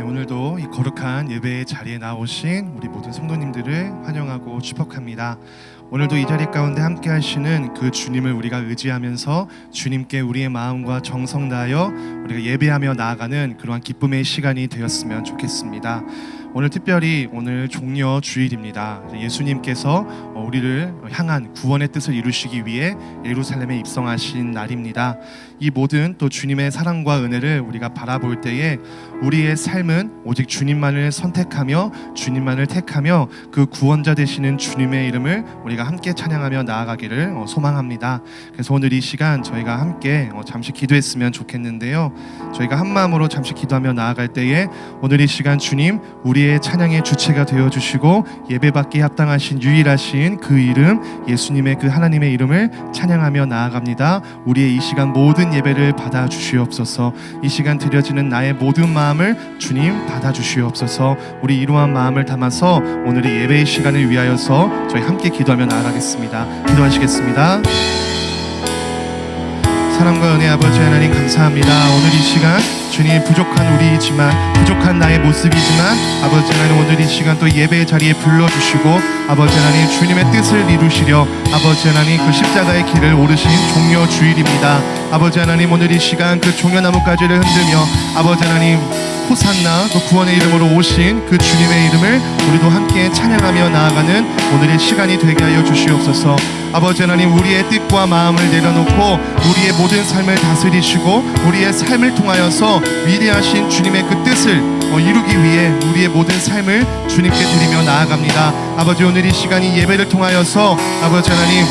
오늘도 이 거룩한 예배의 자리에 나오신 우리 모든 성도님들을 환영하고 축복합니다. 오늘도 이 자리 가운데 함께 하시는 그 주님을 우리가 의지하면서 주님께 우리의 마음과 정성 다하여 우리가 예배하며 나아가는 그러한 기쁨의 시간이 되었으면 좋겠습니다. 오늘 특별히 오늘 종려 주일입니다. 예수님께서 우리를 향한 구원의 뜻을 이루시기 위해 예루살렘에 입성하신 날입니다. 이 모든 또 주님의 사랑과 은혜를 우리가 바라볼 때에 우리의 삶은 오직 주님만을 선택하며 주님만을 택하며 그 구원자 되시는 주님의 이름을 우리가 함께 찬양하며 나아가기를 소망합니다. 그래서 오늘 이 시간 저희가 함께 잠시 기도했으면 좋겠는데요. 저희가 한 마음으로 잠시 기도하며 나아갈 때에 오늘 이 시간 주님 우리의 찬양의 주체가 되어주시고 예배받기에 합당하신 유일하신 그 이름 예수님의 그 하나님의 이름을 찬양하며 나아갑니다. 우리의 이 시간 모든 예배를 받아주시옵소서. 이 시간 드려지는 나의 모든 마음을 주님 받아주시옵소서. 우리 이러한 마음을 담아서 오늘의 예배의 시간을 위하여서 저희 함께 기도하며 나아가겠습니다. 기도하시겠습니다. 사랑과 은혜 아버지 하나님 감사합니다. 오늘 이 시간 주님 부족한 우리이지만 부족한 나의 모습이지만 아버지 하나님 오늘 이 시간 또 예배의 자리에 불러주시고 아버지 하나님 주님의 뜻을 이루시려 아버지 하나님 그 십자가의 길을 오르신 종려 주일입니다. 아버지 하나님 오늘 이 시간 그 종려나무가지를 흔들며 아버지 하나님 호산나 그 구원의 이름으로 오신 그 주님의 이름을 우리도 함께 찬양하며 나아가는 오늘의 시간이 되게 하여 주시옵소서. 아버지 하나님 우리의 뜻과 마음을 내려놓고 우리의 모든 삶을 다스리시고 우리의 삶을 통하여서 위대하신 주님의 그 뜻을 이루기 위해 우리의 모든 삶을 주님께 드리며 나아갑니다. 아버지 오늘 이 시간이 예배를 통하여서 아버지 하나님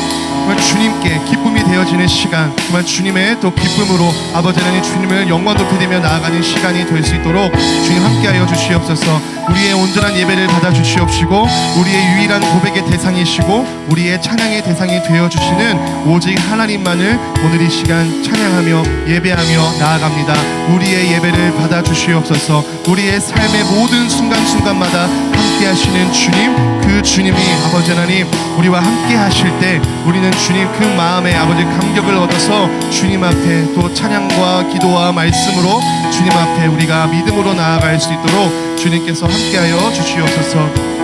정말 주님께 기쁨이 되어지는 시간, 정말 주님의 또 기쁨으로 아버지 하나님 주님을 영광 높이며 나아가는 시간이 될 수 있도록 주님 함께하여 주시옵소서. 우리의 온전한 예배를 받아주시옵시고 우리의 유일한 고백의 대상이시고 우리의 찬양의 대상이 되어주시는 오직 하나님만을 오늘 이 시간 찬양하며 예배하며 나아갑니다. 우리의 예배를 받아주시옵소서. 우리의 삶의 모든 순간순간마다 함께 하시는 주님, 그 주님이 아버지 하나님 우리와 함께 하실 때 우리는 주님 그 마음에 아버지 감격을 얻어서 주님 앞에 또 찬양과 기도와 말씀으로 주님 앞에 우리가 믿음으로 나아갈 수 있도록 주님께서 함께하여 주시옵소서.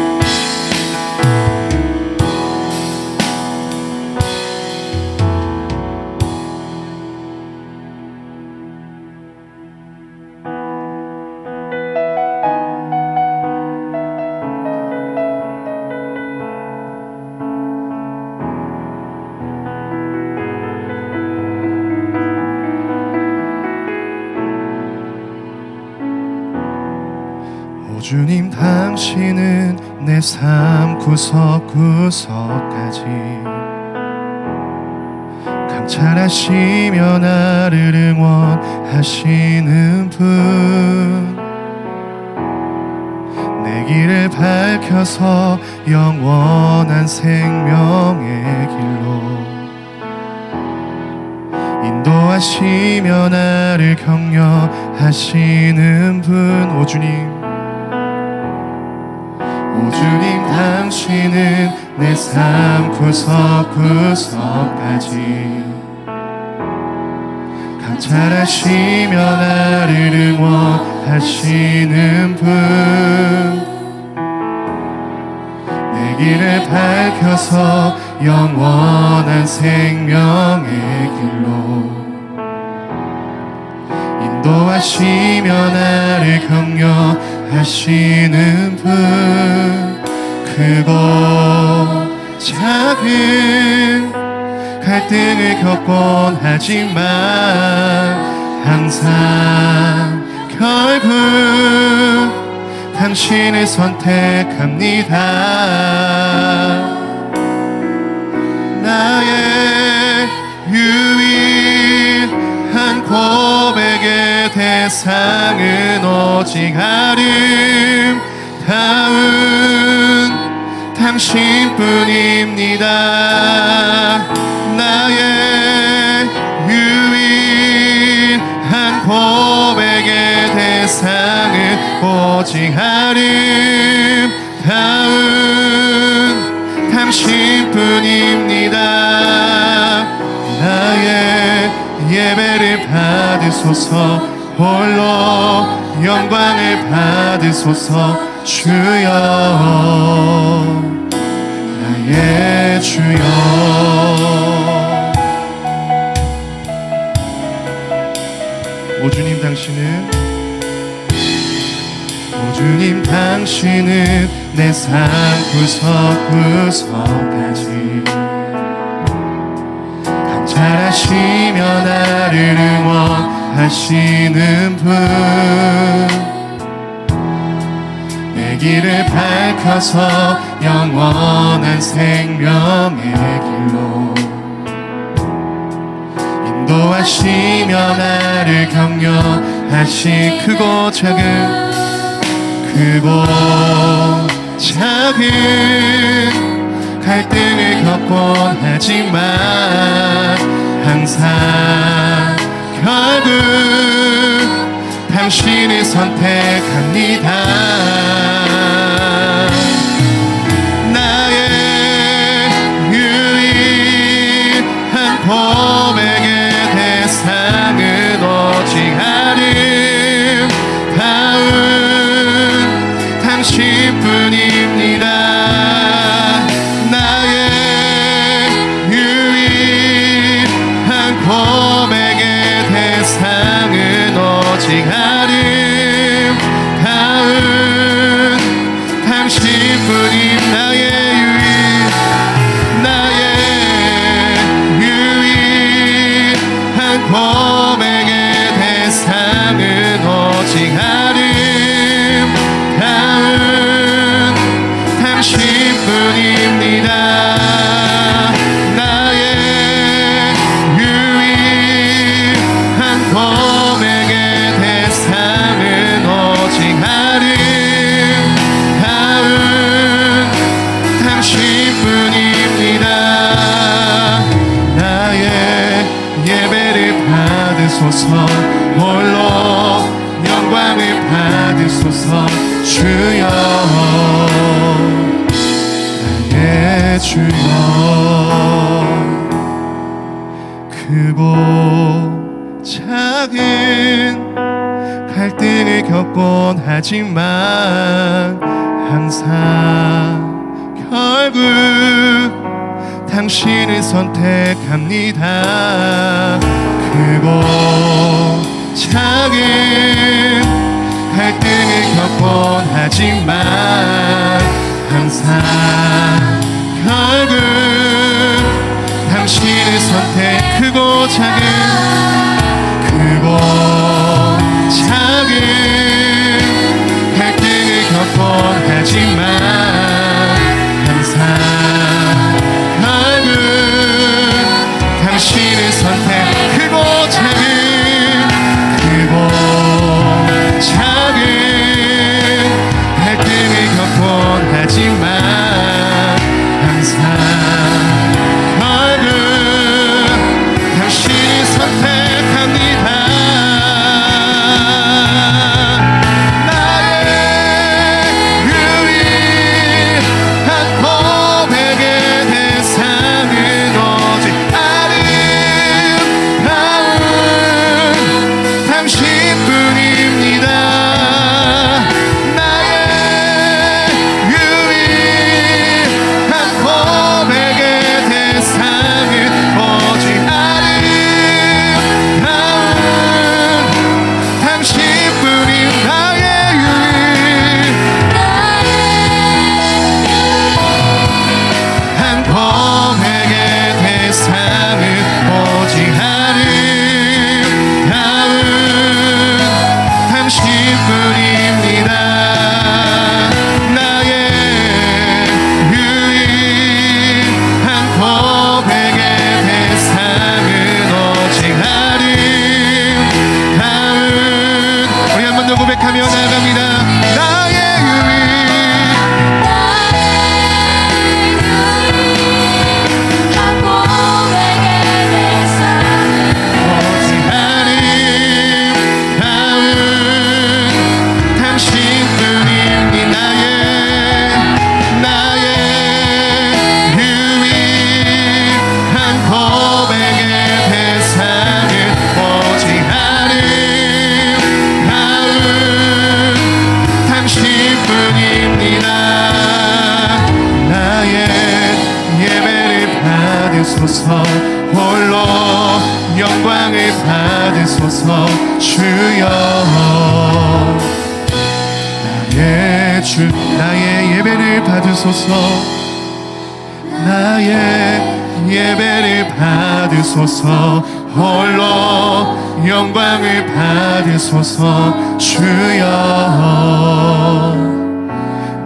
주님 당신은 내 삶 구석구석까지 감찰하시며 나를 응원하시는 분 내 길을 밝혀서 영원한 생명의 길로 인도하시며 나를 격려하시는 분 오 주님 주님 당신은 내 삶 구석구석까지 감찰하시며 나를 응원하시는 분 내 길을 밝혀서 영원한 생명의 길로 인도하시며 나를 격려하시는 분 크고 작은 갈등을 겪곤 하지만 항상 결국 당신을 선택합니다. 나의 유일한 고백의 대상은 오직 아름다운 당신뿐입니다. 나의 유일한 고백의 대상은 오직 아름다운 당신뿐입니다. 나의 예배를 받으소서. 홀로 영광을 받으소서. 주여 나의 주여. 오 주님 당신은, 오 주님 당신은 내 삶 구석구석까지 관찰하시며 나를 응원하시는 분, 내 길을 밝혀서 영원한 생명의 길로 인도하시며 나를 격려하시. 크고 작은, 크고 작은 갈등을 겪곤 하지만 항상 결국 당신을 선택합니다. 나의 유일한 고백의 대상은 오직 아름다운 당신뿐입니다. 나의 유일한 고백의 대상은 오직 아름다운 당신뿐임. 나의 유일한 고백의 대상은 오직 아름다운 당신뿐입니다. 나의 유일한 고백의 대상은 오직 아름다운 당신뿐입니다. 나의 예배를 받으소서. 홀로 영광을 받으소서. 주여 나의 주여. 크고 작은 갈등을 겪곤 하지만 항상 결국 당신을 선택합니다. 크고 작은 갈등을 겪곤 하지만 항상 결국 당신을 선택. 크고 작은, 크고 작은 갈등을 겪곤 하지만 항상 결국 당신을 선택. 크고 작은, 크고 작은 갈등을 겪곤 하지만 항상 결국 당신을 선택합니다. 나의 유일한 고백의 대상은 오직 아름다운 영광을 받으소서. 주여 나의 주 나의 예배를 받으소서. 나의 예배를 받으소서. 홀로 영광을 받으소서. 주여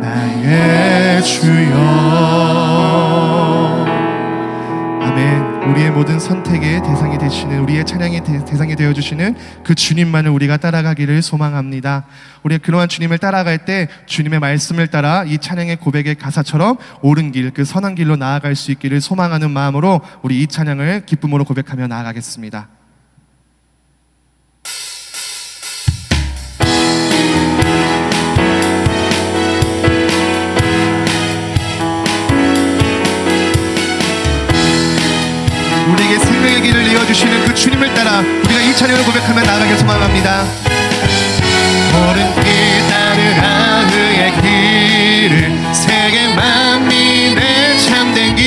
나의 주여. 아멘. 우리의 모든 선택의 대상이 되시는, 우리의 찬양의 대상이 되어주시는 그 주님만을 우리가 따라가기를 소망합니다. 우리가 그러한 주님을 따라갈 때 주님의 말씀을 따라 이 찬양의 고백의 가사처럼 옳은 길, 그 선한 길로 나아갈 수 있기를 소망하는 마음으로 우리 이 찬양을 기쁨으로 고백하며 나아가겠습니다. 우리에게 생명의 길을 이어주시는 그 주님을 따라 우리가 이 찬양을 고백하며 나아가길 소망합니다. 옳은 길 따르라 그의 길을, 세계 만민의 참된 길,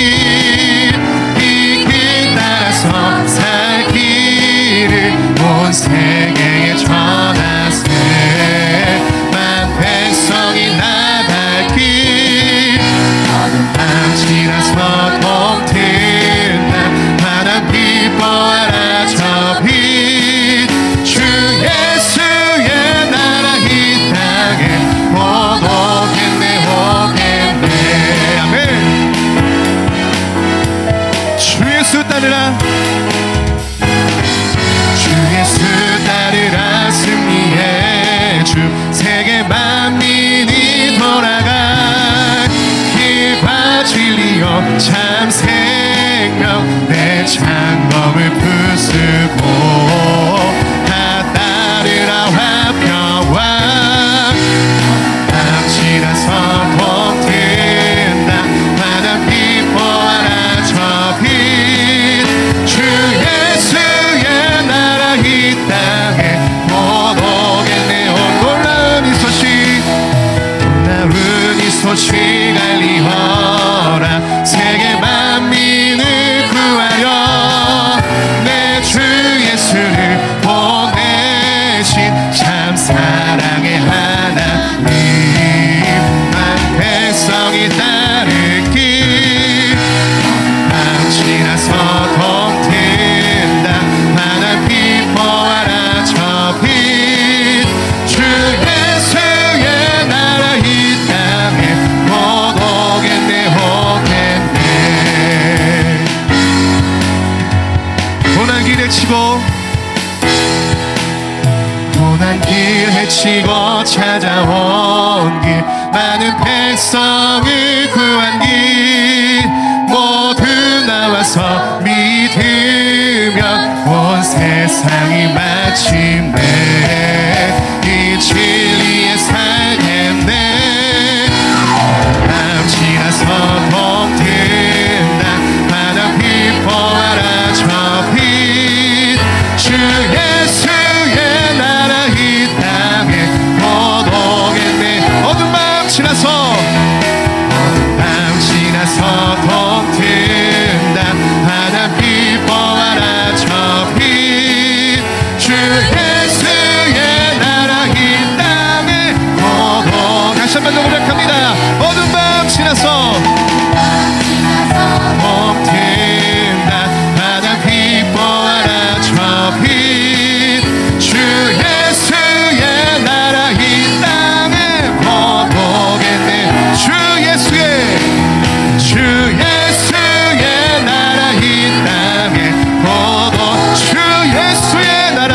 이 길 따라서 살 길을 온 세계에 전하세. 만 백성이 나갈 길, 어두운 밤 지나서 동트나 기뻐하라 저 빛. 주 예수의 나라 이 땅에 곧 오겠네 오겠네. 아멘. 주 예수 따르라, 주 예수 따르라. 승리의 주, 세계 만민이 돌아가 길과 진리요 참 생명, 내 장검을 부수고 다 따르라 화평왕. 밤 지나서 동튼다 바다 기뻐하라 저 빛. 주 예수의 나라 이 땅에 곧 오겠네. 놀라운 이 소식, 놀라운 이 소식 알리어라. 세계 만민을 구하려 내 주 예수를 보내신 참 사랑의 하나님. 만 백성이 따를 길, 밤 지나서 동튼다 바다 기뻐하라 저 빛. 주 예수의 나라 이 땅에 곧 오겠네 오겠네. 고난 길 헤치고, 고난 길 헤치고 찾아온 길, 많은 백성을 구한 길, 모두 나와서 믿으면 온 세상이 마침내 이 진리에 살겠네. 밤 지나서 동튼다 바다 기뻐하라 저 빛. 주 예수의 나라 이 땅에 곧 오겠네. 어두운 밤 지나서, 어두운 밤 지나서 동튼다 바다 기뻐하라 저 빛. 주 예수의 나라 이 땅에 곧 오. 다시 한번 더 고백합니다. 어두운 밤 지나서 동튼다 바다 기뻐하라 저 빛. 주 예수의 나라 이 땅에 곧 오겠네. 주 예수의, 주 예수의 나라 이 땅에 곧 오. 주 예수의 나라,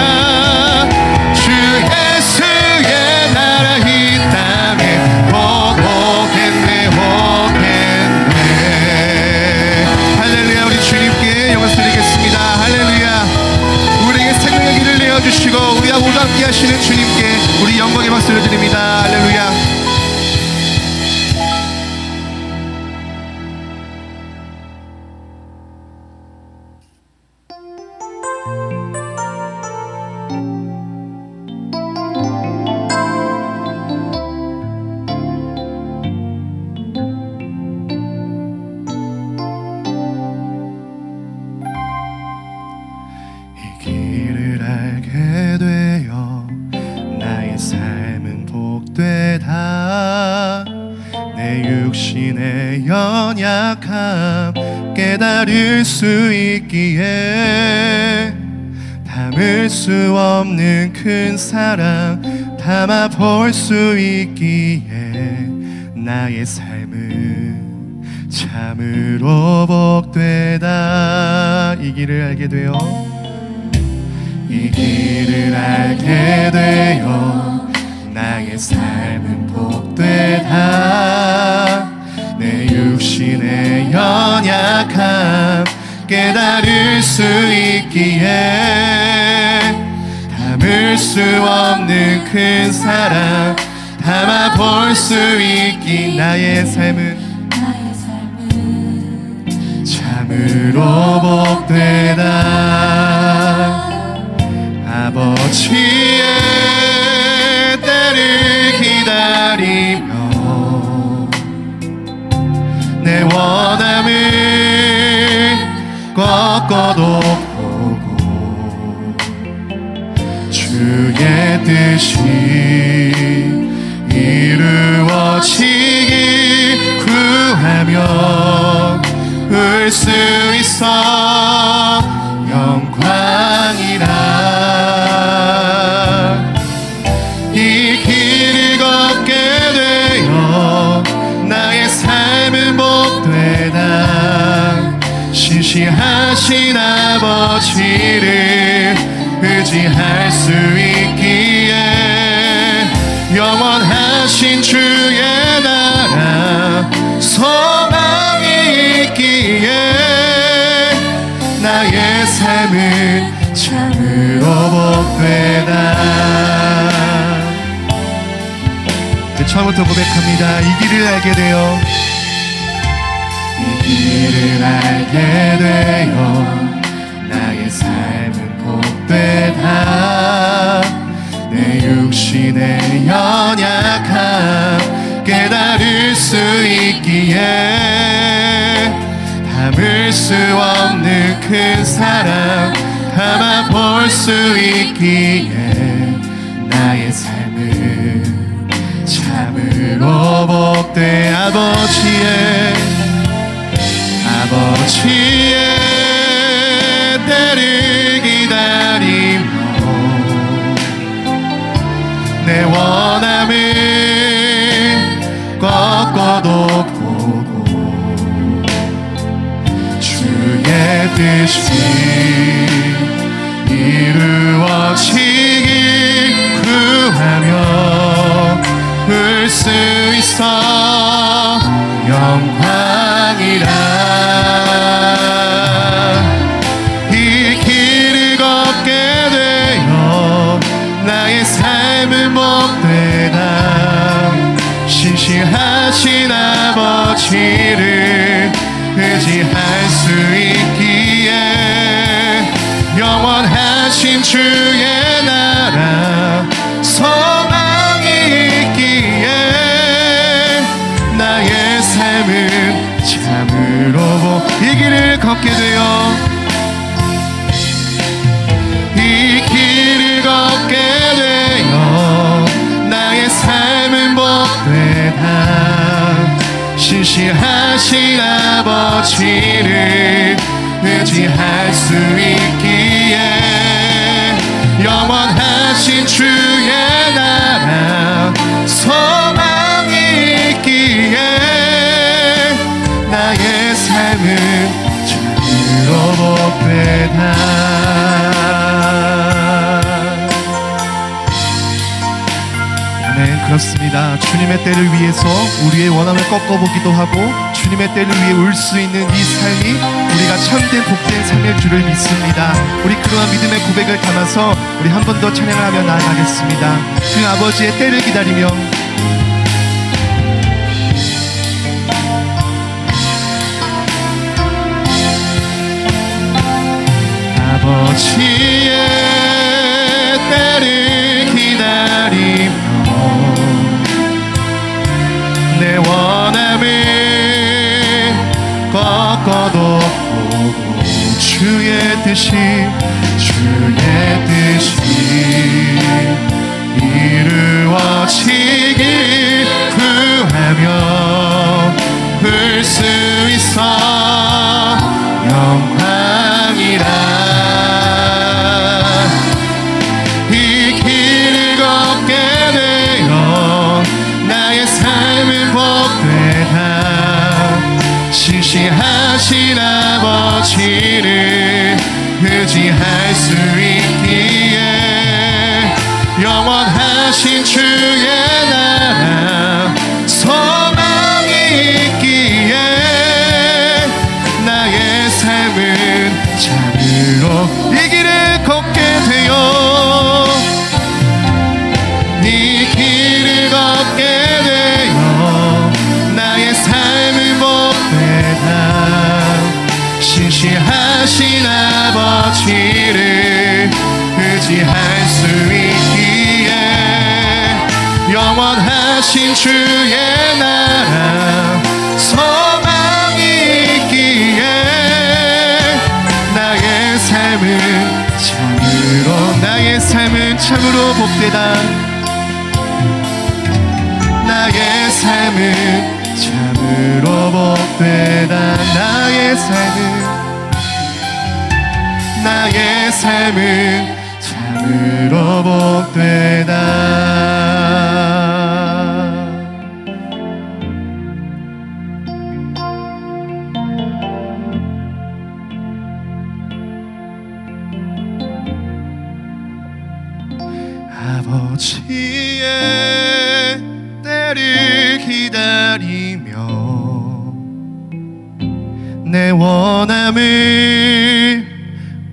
주 예수의 나라 이 땅에 곧 오겠네 오겠네. 할렐루야. 우리 주님께 영광 드리겠습니다. 할렐루야. 우리에게 생명의 길을 내어주시고 우리와 모두 함께 하시는 주님께 우리 영광의 박수를 드립니다. 할렐루야. 길을 알게 되어 나의 삶은 복되다. 내 육신의 연약함 깨달을 수 있기에 담을 수 없는 큰 사랑 담아 볼 수 있기에 나의 삶은 참으로 복되다. 이 길을 알게 되어 이 길을 알게 되어 나의 삶은 복되다. 내 육신의 연약함 깨달을 수 있기에 담을 수 없는 큰 사랑 담아 볼 수 있기 나의 삶은 참으로 복되다. 아버지의 때를 기다리며 내 원함을 꺾어도 보고 주의 뜻이 이루어지길 구하며 울 수 있어 영광이라. 이 길을 걷게 되어 나의 삶은 복되다. 신실하신 아버지를 의지할 수 있기에 영원하신 주의 나라 소망이 있기에 나의 삶은 참으로 복되다. 처음부터 고백합니다. 이 길을 알게 되어 이 길을 알게 되어 나의 삶은 복되다. 내 육신의 연약함 깨달을 수 있기에 담을 수 없는 큰 사랑 담아 볼 수 있기에 나의 삶은 참으로 복되. 아버지의 때를 기다리며 내 원함을 꺾어도 보고 주의 뜻이 이루어지길 구하며 울 수 있어 영광이라. 이 길을 걷게 되어 나의 삶은 복되다. 신실하신 아버지를 의지할 수 있기에 영원하신 주의 나라 소망이 있기에 나의 삶은 참으로 이 길을 걷게 되어 이 길을 걷게 되어 나의 삶은 복되다. 신실하신 아버지를 의지할 수 있기에 영원하신 주의 나라 소망이 있기에 나의 삶은 참으로 복되다. 아멘. 그렇습니다. 주님의 때를 위해서 우리의 원함을 꺾어보기도 하고 주님의 때를 위해 울 수 있는 이 삶이 우리가 참된 복된 삶일 줄을 믿습니다. 우리 그러한 믿음의 고백을 담아서 우리 한 번 더 찬양을 하며 나아가겠습니다. 그 아버지의 때를 기다리며 아버지의 때를 기다리며 내 원함을 꺾어도 보고 주의 뜻이 주의 뜻이 이루어지길 구하며 볼 수 있어 영광이라. 이 길을 걷게 되어 나의 삶은 복되다. 신실하신 아버지를 의지할 수 있기에 영원하신 주의 나라 소망이 있기에 나의 삶은 참으로 이 길을 걷게 되어 이 길을 걷게 되어 나의 삶은 복되다. 신실하신 아버지를 의지할 수 있기에 영원하신 주의 나라 소망이 있기에 나의 삶은 참으로 복되다. 나의 삶은 참으로 복되다. 나의 삶은 참으로 복되다. 아버지의 때를 기다리며 내 원함을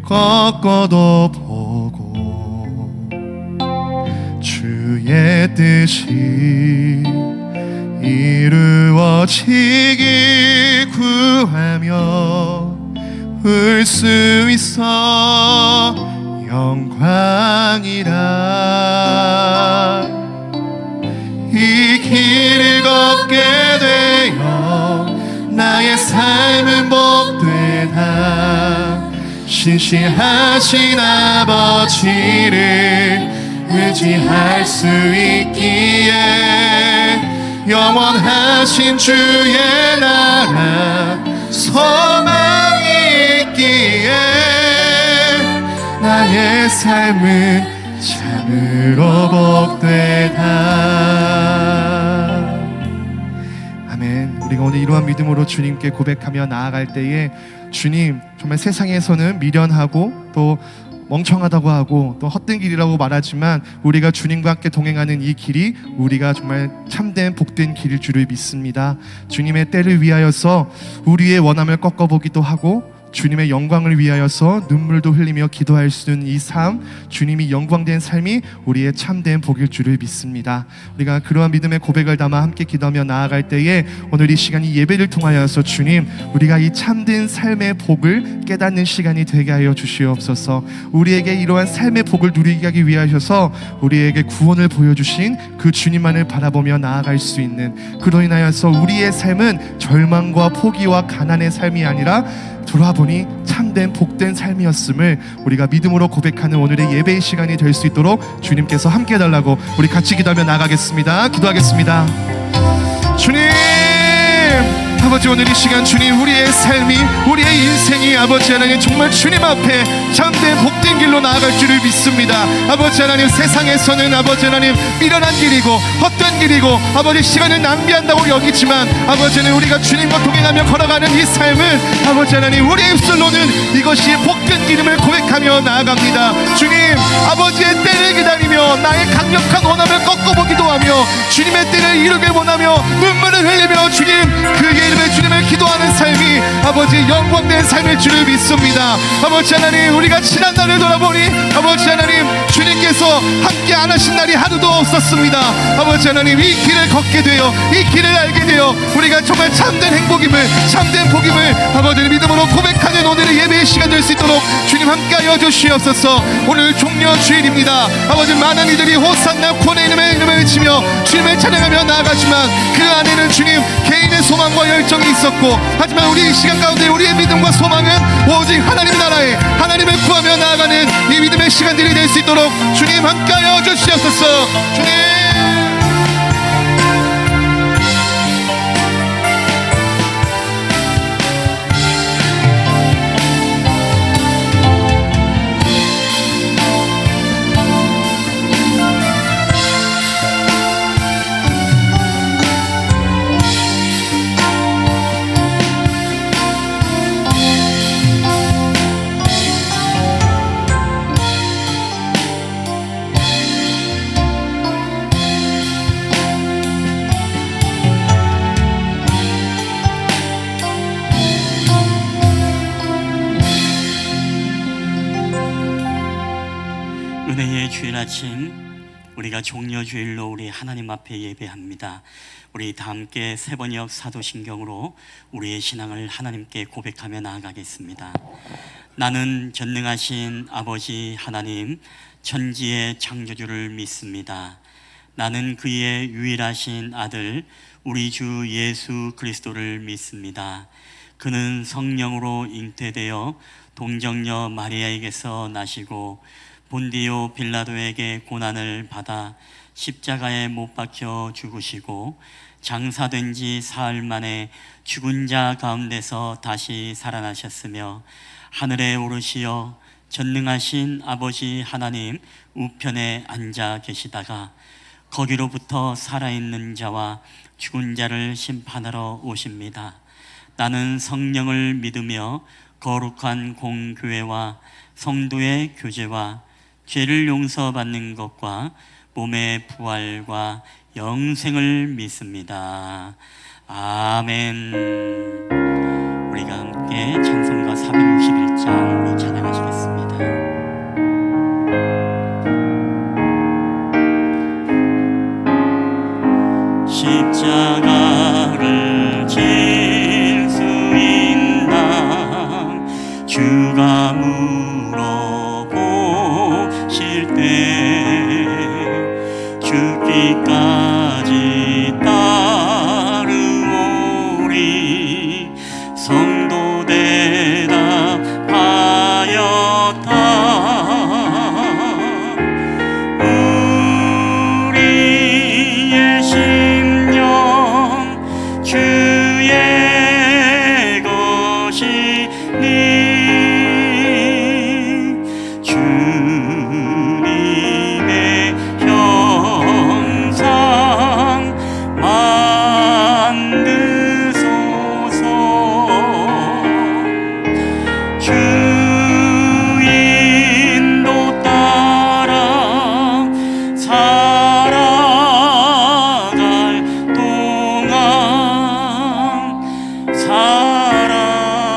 꺾어도 보고 주의 뜻이 이루어지길 구하며 볼 수 있어 영광이라. 이 길을 걷게 되어 나의 삶은 복되다. 신실하신 아버지를 의지할 수 있기에 영원하신 주의 나라 소망이 있기에 나의 삶은 참으로 복되다. 아멘. 우리가 오늘 이러한 믿음으로 주님께 고백하며 나아갈 때에 주님, 정말 세상에서는 미련하고 또 멍청하다고 하고 또 헛된 길이라고 말하지만 우리가 주님과 함께 동행하는 이 길이 우리가 정말 참된 복된 길일 줄을 믿습니다. 주님의 때를 위하여서 우리의 원함을 꺾어보기도 하고 주님의 영광을 위하여서 눈물도 흘리며 기도할 수 있는 이 삶, 주님이 영광된 삶이 우리의 참된 복일 줄을 믿습니다. 우리가 그러한 믿음의 고백을 담아 함께 기도하며 나아갈 때에 오늘 이 시간이 예배를 통하여서 주님, 우리가 이 참된 삶의 복을 깨닫는 시간이 되게 하여 주시옵소서. 우리에게 이러한 삶의 복을 누리게 하기 위하여서 우리에게 구원을 보여주신 그 주님만을 바라보며 나아갈 수 있는, 그로 인하여서 우리의 삶은 절망과 포기와 가난의 삶이 아니라 돌아보니 참된 복된 삶이었음을 우리가 믿음으로 고백하는 오늘의 예배의 시간이 될 수 있도록 주님께서 함께 해달라고 우리 같이 기도하며 나가겠습니다. 기도하겠습니다. 주님, 아버지, 오늘 이 시간 주님, 우리의 삶이, 우리의 인생이 아버지 하나님 정말 주님 앞에 참된 복된 길로 나아갈 줄을 믿습니다. 아버지 하나님, 세상에서는 아버지 하나님 미련한 길이고 헛된 길이고 아버지 시간을 낭비한다고 여기지만 아버지는 우리가 주님과 동행하며 걸어가는 이 삶은 아버지 하나님 우리의 입술로는 이것이 복된 길임을 고백하며 나아갑니다. 주님, 아버지의 때를 기다리며 나의 강력한 원함을 꺾어보기도 하며 주님의 때를 이루게 원하며 눈물을 흘리며 주님 그 이름의 주님을 기도하는 삶이 아버지 영광된 삶일 줄을 믿습니다. 아버지 하나님, 우리가 지난 날을 돌아보니 아버지 하나님 주님께서 함께 안 하신 날이 하루도 없었습니다. 아버지 하나님, 이 길을 걷게 되어 이 길을 알게 되어 우리가 정말 참된 행복임을, 참된 복임을 아버지 믿음으로 고백하는 오늘의 예배의 시간 될 수 있도록 주님 함께하여 주시옵소서. 오늘 종려 주일입니다. 아버지, 많은 이들이 호산나 구원의 이름을 외치며 주님을 찬양하며 나아가지만 그 안에는 주님 개인의 소망과 열정이 있었고, 하지만 우리 이 시간 가운데 우리의 믿음과 소망은 오직 하나님 나라에 하나님을 구하며 나아가는 이 우리 믿음의 시간들이 될 수 있도록 주님 함께하여 주시옵소서. 주님. 은혜의 주일 아침, 우리가 종려주일로 우리 하나님 앞에 예배합니다. 우리 다 함께 세번역 사도신경으로 우리의 신앙을 하나님께 고백하며 나아가겠습니다. 나는 전능하신 아버지 하나님, 천지의 창조주를 믿습니다. 나는 그의 유일하신 아들 우리 주 예수 그리스도를 믿습니다. 그는 성령으로 잉태되어 동정녀 마리아에게서 나시고 본디오 빌라도에게 고난을 받아 십자가에 못 박혀 죽으시고 장사된 지 사흘 만에 죽은 자 가운데서 다시 살아나셨으며 하늘에 오르시어 전능하신 아버지 하나님 우편에 앉아 계시다가 거기로부터 살아있는 자와 죽은 자를 심판하러 오십니다. 나는 성령을 믿으며 거룩한 공교회와 성도의 교제와 죄를 용서받는 것과 몸의 부활과 영생을 믿습니다. 아멘. 우리가 함께 찬송가 461장 우리 찬양하시겠습니다. 십자가를 질 수 있나 주가 물어보실 때 죽기까지 따르오리 성도 대답하였다. 우리의 심령 주의 것이니 주님의 형상 만드소서. 주 인도 따라 살아갈 동안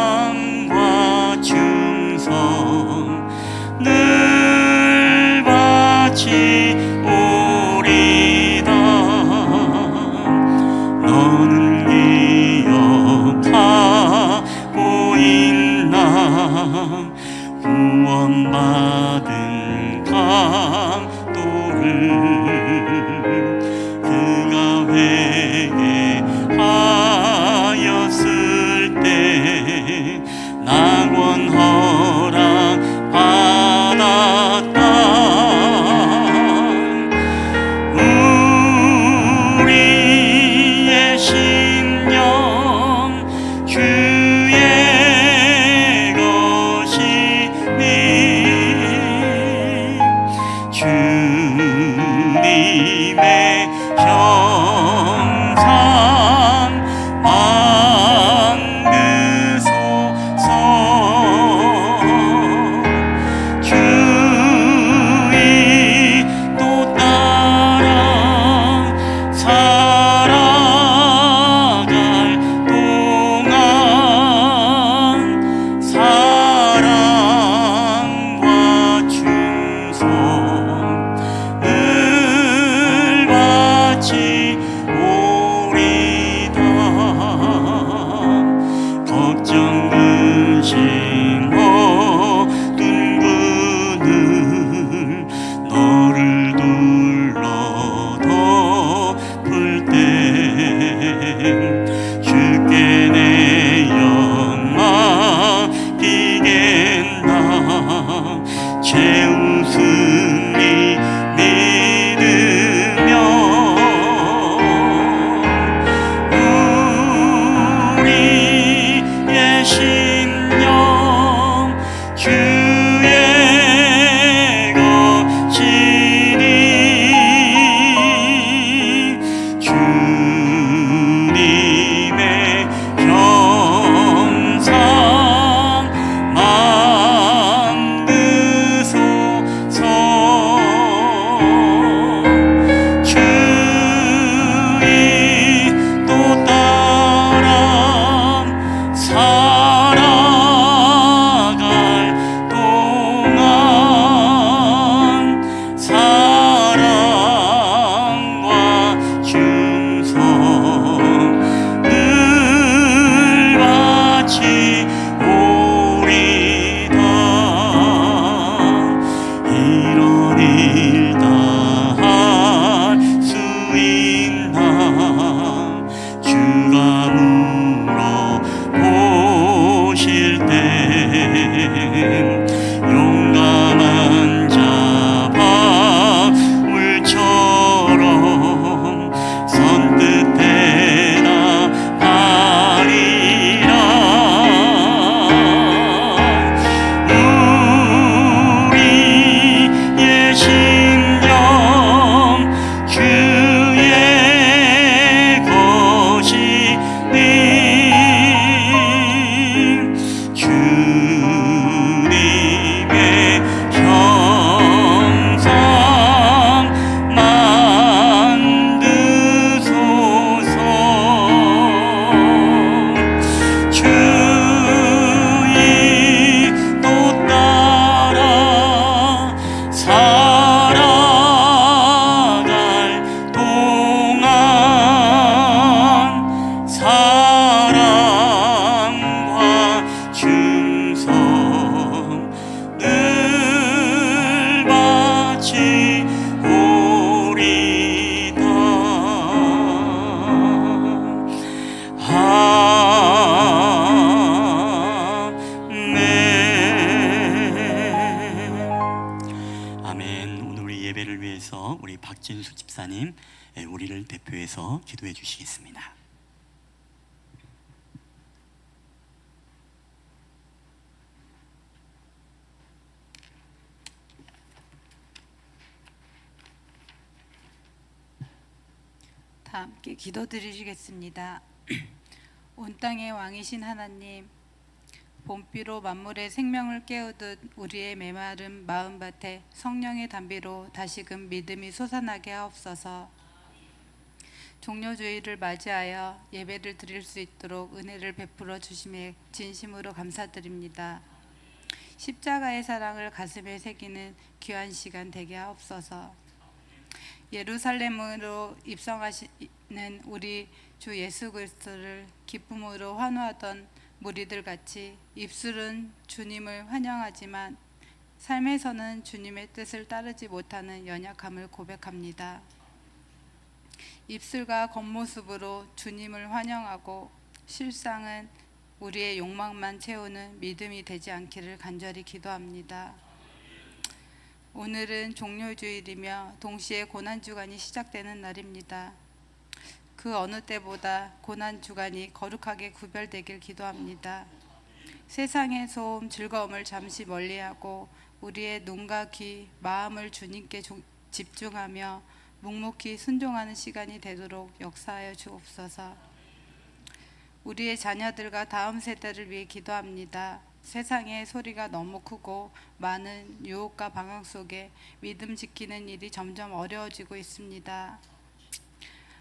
사랑과 충성 늘 바치오리다. 너는 기억하고 있나 구원받은 강도를 그가 회개하였을 때 낙원 허락 받았다. 아멘. 오늘 우리 예배를 위해서 우리 박진수 집사님 우리를 대표해서 기도해 주시겠습니다. 다 함께 기도드리시겠습니다. 온 땅의 왕이신 하나님, 봄비로 만물의 생명을 깨우듯 우리의 메마른 마음밭에 성령의 담비로 다시금 믿음이 솟아나게 하옵소서. 종료주의를 맞이하여 예배를 드릴 수 있도록 은혜를 베풀어 주심에 진심으로 감사드립니다. 십자가의 사랑을 가슴에 새기는 귀한 시간 되게 하옵소서. 예루살렘으로 입성하시는 우리 주 예수 그리스도를 기쁨으로 환호하던 무리들 같이 입술은 주님을 환영하지만 삶에서는 주님의 뜻을 따르지 못하는 연약함을 고백합니다. 입술과 겉모습으로 주님을 환영하고 실상은 우리의 욕망만 채우는 믿음이 되지 않기를 간절히 기도합니다. 오늘은 종료주일이며 동시에 고난주간이 시작되는 날입니다. 그 어느 때보다 고난주간이 거룩하게 구별되길 기도합니다. 세상의 소음, 즐거움을 잠시 멀리하고 우리의 눈과 귀, 마음을 주님께 집중하며 묵묵히 순종하는 시간이 되도록 역사하여 주옵소서. 우리의 자녀들과 다음 세대를 위해 기도합니다. 세상의 소리가 너무 크고 많은 유혹과 방황 속에 믿음 지키는 일이 점점 어려워지고 있습니다.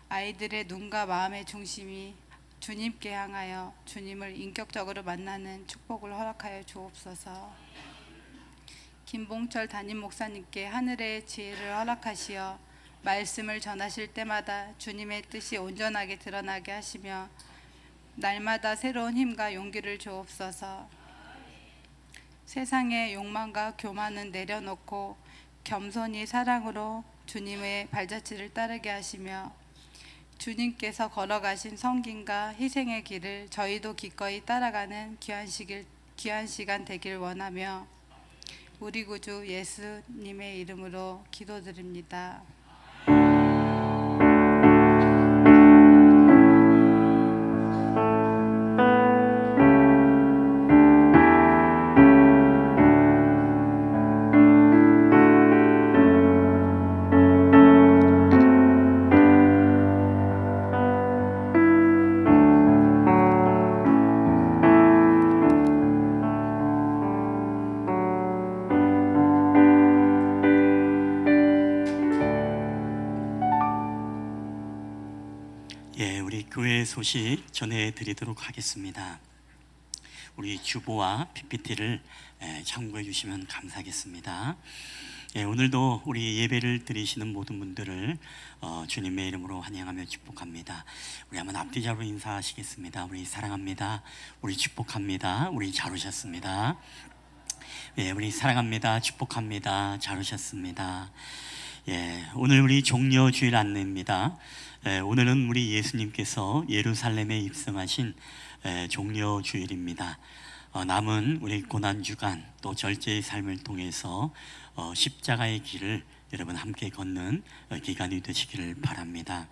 아이들의 눈과 마음의 중심이 주님께 향하여 주님을 인격적으로 만나는 축복을 허락하여 주옵소서. 김봉철 담임 목사님께 하늘의 지혜를 허락하시어 말씀을 전하실 때마다 주님의 뜻이 온전하게 드러나게 하시며 날마다 새로운 힘과 용기를 주옵소서. 세상의 욕망과 교만은 내려놓고 겸손히 사랑으로 주님의 발자취를 따르게 하시며 주님께서 걸어가신 섬김과 희생의 길을 저희도 기꺼이 따라가는 귀한 시간 되길 원하며 우리 구주 예수님의 이름으로 기도드립니다. 우리 교회 소식 전해드리도록 하겠습니다. 우리 주보와 PPT를 참고해 주시면 감사하겠습니다. 오늘도 우리 예배를 드리시는 모든 분들을 주님의 이름으로 환영하며 축복합니다. 우리 한번 앞뒤자로 인사하시겠습니다. 우리 사랑합니다. 우리 축복합니다. 우리 잘 오셨습니다. 우리 사랑합니다. 축복합니다. 잘 오셨습니다. 오늘 우리 종료주일 안내입니다. 오늘은 우리 예수님께서 예루살렘에 입성하신 종료주일입니다. 남은 우리 고난주간 또 절제의 삶을 통해서 십자가의 길을 여러분 함께 걷는 기간이 되시기를 바랍니다.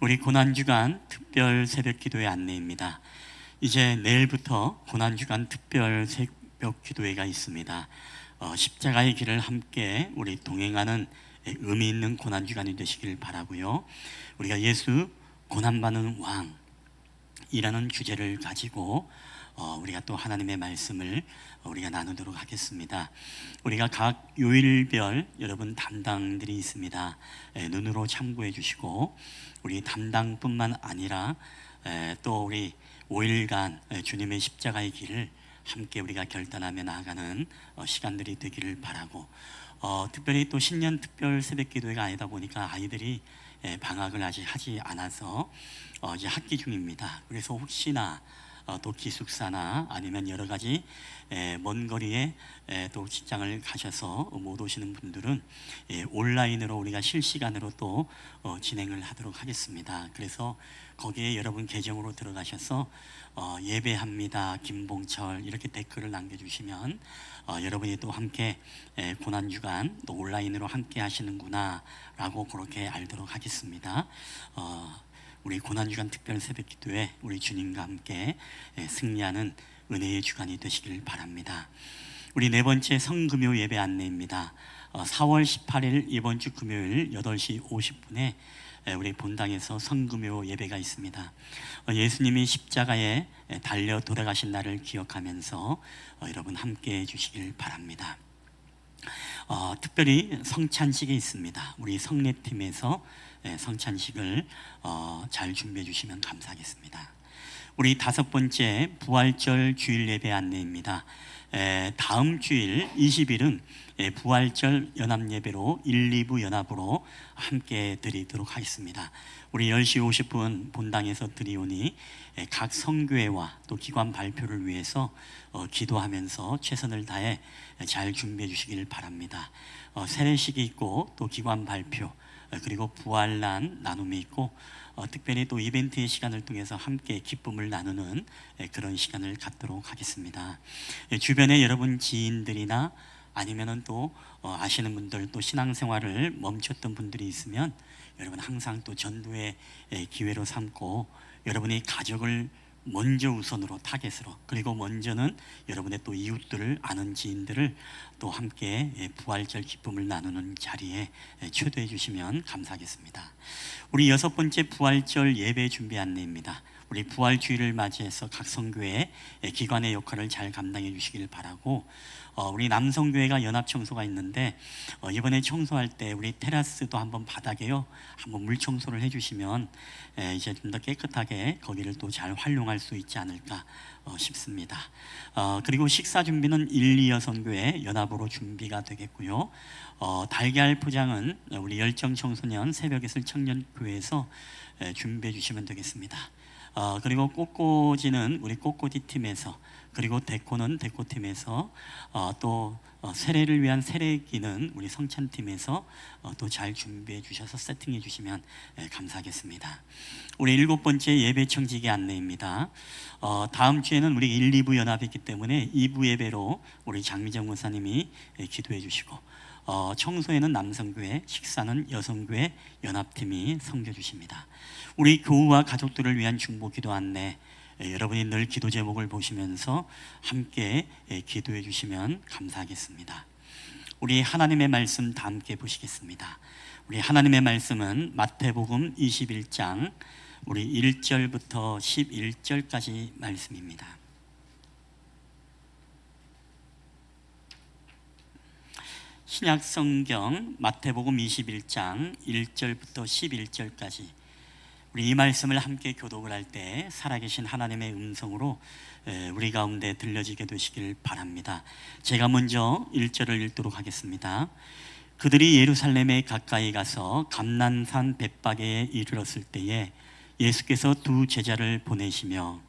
우리 고난주간 특별 새벽기도회 안내입니다. 이제 내일부터 고난주간 특별 새벽 기도회가 있습니다. 십자가의 길을 함께 우리 동행하는 의미 있는 고난주간이 되시길 바라고요. 우리가 예수 고난받는 왕이라는 주제를 가지고 우리가 또 하나님의 말씀을 우리가 나누도록 하겠습니다. 우리가 각 요일별 여러분 담당들이 있습니다. 눈으로 참고해 주시고 우리 담당뿐만 아니라 또 우리 5일간 주님의 십자가의 길을 함께 우리가 결단하며 나아가는 시간들이 되기를 바라고 특별히 또 신년 특별 새벽 기도회가 아니다 보니까 아이들이 방학을 아직 하지 않아서 이제 학기 중입니다. 그래서 혹시나 또 기숙사나 아니면 여러 가지 먼 거리에 또 직장을 가셔서 못 오시는 분들은 온라인으로 우리가 실시간으로 또 진행을 하도록 하겠습니다. 그래서 거기에 여러분 계정으로 들어가셔서 예배합니다 김봉철 이렇게 댓글을 남겨주시면 여러분이 또 함께 고난주간 또 온라인으로 함께 하시는구나 라고 그렇게 알도록 하겠습니다. 우리 고난주간 특별 새벽기도에 우리 주님과 함께 승리하는 은혜의 주간이 되시길 바랍니다. 우리 네 번째 성금요 예배 안내입니다. 4월 18일 이번 주 금요일 8시 50분에 우리 본당에서 성금요 예배가 있습니다. 예수님이 십자가에 달려 돌아가신 날을 기억하면서 여러분 함께 해주시길 바랍니다. 특별히 성찬식이 있습니다. 우리 성례팀에서 성찬식을 잘 준비해 주시면 감사하겠습니다. 우리 다섯 번째 부활절 주일 예배 안내입니다. 다음 주일 20일은 부활절 연합 예배로 1, 2부 연합으로 함께 드리도록 하겠습니다. 우리 10시 50분 본당에서 드리오니 각 성교회와 또 기관 발표를 위해서 기도하면서 최선을 다해 잘 준비해 주시길 바랍니다. 세례식이 있고 또 기관 발표 그리고 부활난 나눔이 있고 특별히 또 이벤트의 시간을 통해서 함께 기쁨을 나누는 그런 시간을 갖도록 하겠습니다. 주변에 여러분 지인들이나 아니면은 또 아시는 분들 또 신앙생활을 멈췄던 분들이 있으면 여러분 항상 또 전도의 기회로 삼고 여러분이 가족을 먼저 우선으로 타겟으로 그리고 먼저는 여러분의 또 이웃들을 아는 지인들을 또 함께 부활절 기쁨을 나누는 자리에 초대해 주시면 감사하겠습니다. 우리 여섯 번째 부활절 예배 준비 안내입니다. 우리 부활주일을 맞이해서 각 성교회 기관의 역할을 잘 감당해 주시길 바라고 우리 남성교회가 연합청소가 있는데 이번에 청소할 때 우리 테라스도 한번 바닥에요 한번 물 청소를 해주시면 이제 좀 더 깨끗하게 거기를 또 잘 활용할 수 있지 않을까 싶습니다. 그리고 식사 준비는 1, 2여 성교회 연합으로 준비가 되겠고요. 달걀 포장은 우리 열정 청소년 새벽이슬 청년교회에서 준비해 주시면 되겠습니다. 그리고 꽃꽂이는 우리 꽃꽂이 팀에서 그리고 데코는 데코팀에서 또 세례를 위한 세례기는 우리 성찬팀에서 또 잘 준비해 주셔서 세팅해 주시면 감사하겠습니다. 우리 일곱 번째 예배 청지기 안내입니다. 다음 주에는 우리 1, 2부 연합이기 때문에 2부 예배로 우리 장미정 목사님이 기도해 주시고 청소에는 남성교회, 식사는 여성교회 연합팀이 섬겨 주십니다. 우리 교우와 가족들을 위한 중보 기도 안내 여러분이 늘 기도 제목을 보시면서 함께 기도해 주시면 감사하겠습니다. 우리 하나님의 말씀 다 함께 보시겠습니다. 우리 하나님의 말씀은 마태복음 21장 우리 1절부터 11절까지 말씀입니다. 신약 성경 마태복음 21장 1절부터 11절까지 우리 이 말씀을 함께 교독을 할 때 살아계신 하나님의 음성으로 우리 가운데 들려지게 되시길 바랍니다. 제가 먼저 1절을 읽도록 하겠습니다. 그들이 예루살렘에 가까이 가서 감난산 벳바게에 이르렀을 때에 예수께서 두 제자를 보내시며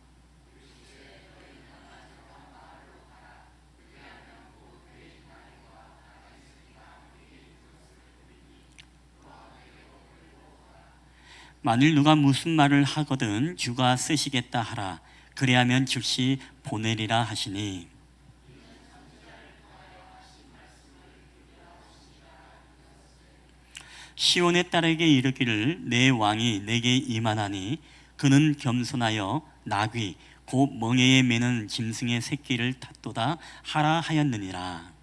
만일 누가 무슨 말을 하거든 주가 쓰시겠다 하라. 그리하면 즉시 보내리라 하시니 시온의 딸에게 이르기를 내 왕이 내게 임하나니 그는 겸손하여 나귀 곧 멍에에 매는 짐승의 새끼를 탔도다 하라 하였느니라.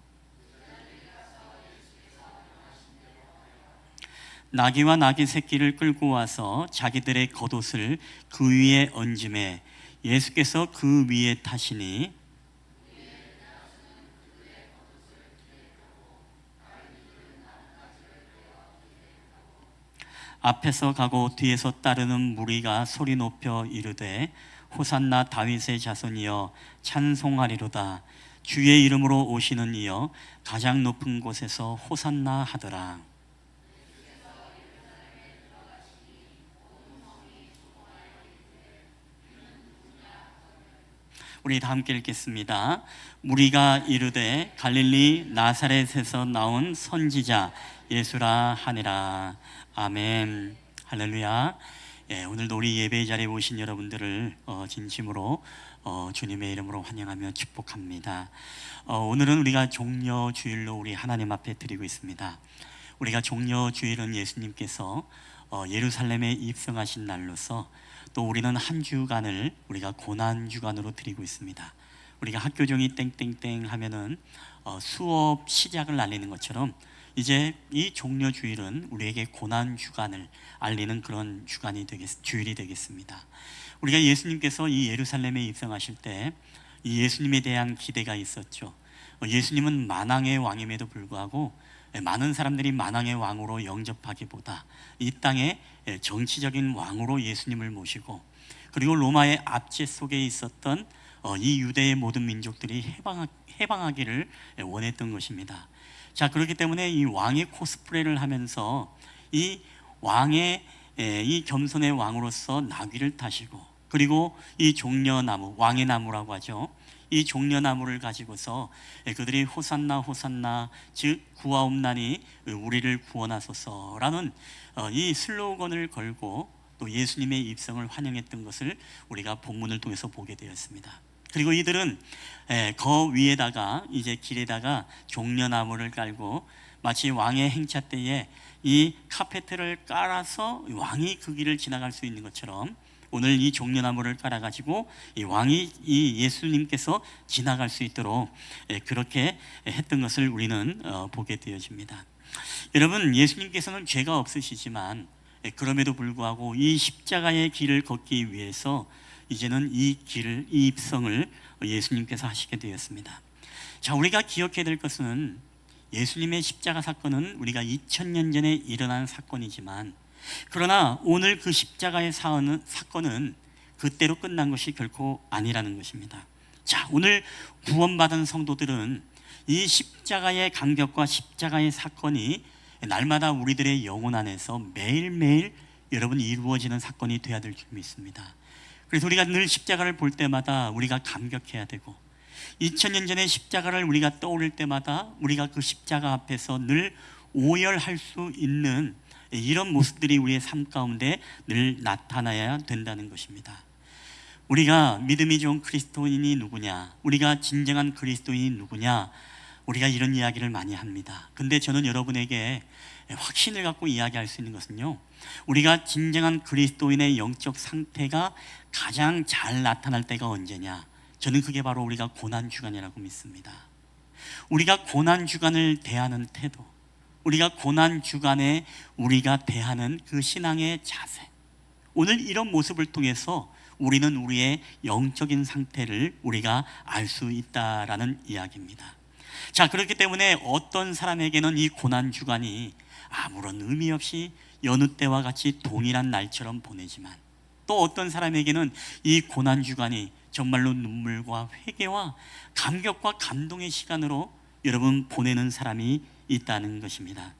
나귀와 나귀 새끼를 끌고 와서 자기들의 겉옷을 그 위에 얹음에 예수께서 그 위에 타시니 앞에서 가고 뒤에서 따르는 무리가 소리 높여 이르되 호산나 다윗의 자손이여 찬송하리로다. 주의 이름으로 오시는 이여 가장 높은 곳에서 호산나 하더라. 우리 다 함께 읽겠습니다. 무리가 이르되 갈릴리 나사렛에서 나온 선지자 예수라 하니라. 아멘. 할렐루야. 오늘도 우리 예배 자리에 오신 여러분들을 진심으로 주님의 이름으로 환영하며 축복합니다. 오늘은 우리가 종려 주일로 우리 하나님 앞에 드리고 있습니다. 우리가 종려 주일은 예수님께서 예루살렘에 입성하신 날로서 또 우리는 한 주간을 우리가 고난 주간으로 드리고 있습니다. 우리가 학교 종이 땡땡땡 하면은 수업 시작을 알리는 것처럼 이제 이 종려 주일은 우리에게 고난 주간을 알리는 그런 주일이 되겠습니다. 우리가 예수님께서 이 예루살렘에 입성하실 때 이 예수님에 대한 기대가 있었죠. 예수님은 만왕의 왕임에도 불구하고 많은 사람들이 만왕의 왕으로 영접하기보다 이 땅에 정치적인 왕으로 예수님을 모시고, 그리고 로마의 압제 속에 있었던 이 유대의 모든 민족들이 해방하기를 원했던 것입니다. 자, 그렇기 때문에 이 왕의 코스프레를 하면서 이 왕의 이 겸손의 왕으로서 나귀를 타시고, 그리고 이 종려나무, 왕의 나무라고 하죠. 이 종려나무를 가지고서 그들이 호산나 호산나, 즉 구하옵나니 우리를 구원하소서라는 이 슬로건을 걸고 또 예수님의 입성을 환영했던 것을 우리가 본문을 통해서 보게 되었습니다. 그리고 이들은 거 위에다가 이제 길에다가 종려나무를 깔고 마치 왕의 행차 때에 이 카페트를 깔아서 왕이 그 길을 지나갈 수 있는 것처럼 오늘 이 종려나무를 깔아가지고 이 왕이 이 예수님께서 지나갈 수 있도록 그렇게 했던 것을 우리는 보게 되어집니다. 여러분, 예수님께서는 죄가 없으시지만 그럼에도 불구하고 이 십자가의 길을 걷기 위해서 이제는 이 길을, 이 입성을 예수님께서 하시게 되었습니다. 자, 우리가 기억해야 될 것은 예수님의 십자가 사건은 우리가 2000년 전에 일어난 사건이지만, 그러나 오늘 그 십자가의 사건은 그때로 끝난 것이 결코 아니라는 것입니다. 자, 오늘 구원받은 성도들은 이 십자가의 간격과 십자가의 사건이 날마다 우리들의 영혼 안에서 매일매일 여러분 이루어지는 사건이 되어야 될 줄 믿습니다. 그래서 우리가 늘 십자가를 볼 때마다 우리가 감격해야 되고, 2000년 전의 십자가를 우리가 떠올릴 때마다 우리가 그 십자가 앞에서 늘 오열할 수 있는 이런 모습들이 우리의 삶 가운데 늘 나타나야 된다는 것입니다. 우리가 믿음이 좋은 그리스도인이 누구냐, 우리가 진정한 그리스도인이 누구냐, 우리가 이런 이야기를 많이 합니다. 근데 저는 여러분에게 확신을 갖고 이야기할 수 있는 것은요, 우리가 진정한 그리스도인의 영적 상태가 가장 잘 나타날 때가 언제냐, 저는 그게 바로 우리가 고난주간이라고 믿습니다. 우리가 고난주간을 대하는 태도, 우리가 고난주간에 우리가 대하는 그 신앙의 자세, 오늘 이런 모습을 통해서 우리는 우리의 영적인 상태를 우리가 알 수 있다라는 이야기입니다. 자, 그렇기 때문에 어떤 사람에게는 이 고난주간이 아무런 의미 없이 여느 때와 같이 동일한 날처럼 보내지만, 또 어떤 사람에게는 이 고난주간이 정말로 눈물과 회개와 감격과 감동의 시간으로 여러분 보내는 사람이 있다는 것입니다.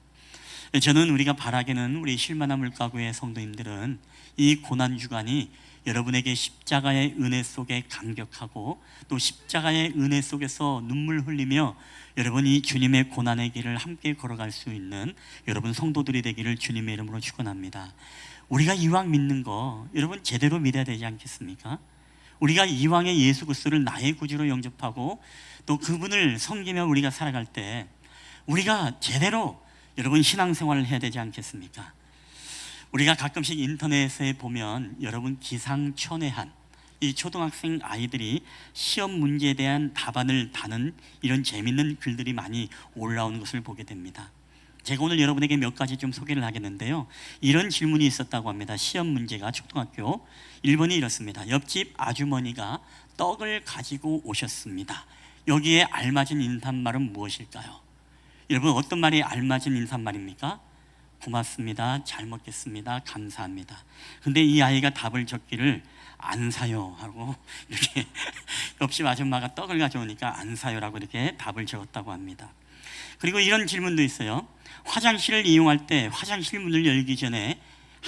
저는 우리가 바라기는 우리 실만한 물가구의 성도님들은 이 고난주간이 여러분에게 십자가의 은혜 속에 감격하고 또 십자가의 은혜 속에서 눈물 흘리며 여러분 이 주님의 고난의 길을 함께 걸어갈 수 있는 여러분 성도들이 되기를 주님의 이름으로 축원합니다. 우리가 이왕 믿는 거 여러분 제대로 믿어야 되지 않겠습니까? 우리가 이왕의 예수 그리스도를 나의 구주로 영접하고 또 그분을 섬기며 우리가 살아갈 때 우리가 제대로 여러분 신앙생활을 해야 되지 않겠습니까? 우리가 가끔씩 인터넷에 보면 여러분 기상천외한 이 초등학생 아이들이 시험 문제에 대한 답안을 다는 이런 재밌는 글들이 많이 올라오는 것을 보게 됩니다. 제가 오늘 여러분에게 몇 가지 좀 소개를 하겠는데요, 이런 질문이 있었다고 합니다. 시험 문제가 초등학교 1번이 이렇습니다. 옆집 아주머니가 떡을 가지고 오셨습니다. 여기에 알맞은 인사말은 무엇일까요? 여러분, 어떤 말이 알맞은 인사말입니까? 고맙습니다, 잘 먹겠습니다, 감사합니다. 근데 이 아이가 답을 적기를 안 사요 하고 이렇게 옆집 아줌마가 떡을 가져오니까 안 사요라고 이렇게 답을 적었다고 합니다. 그리고 이런 질문도 있어요. 화장실을 이용할 때 화장실 문을 열기 전에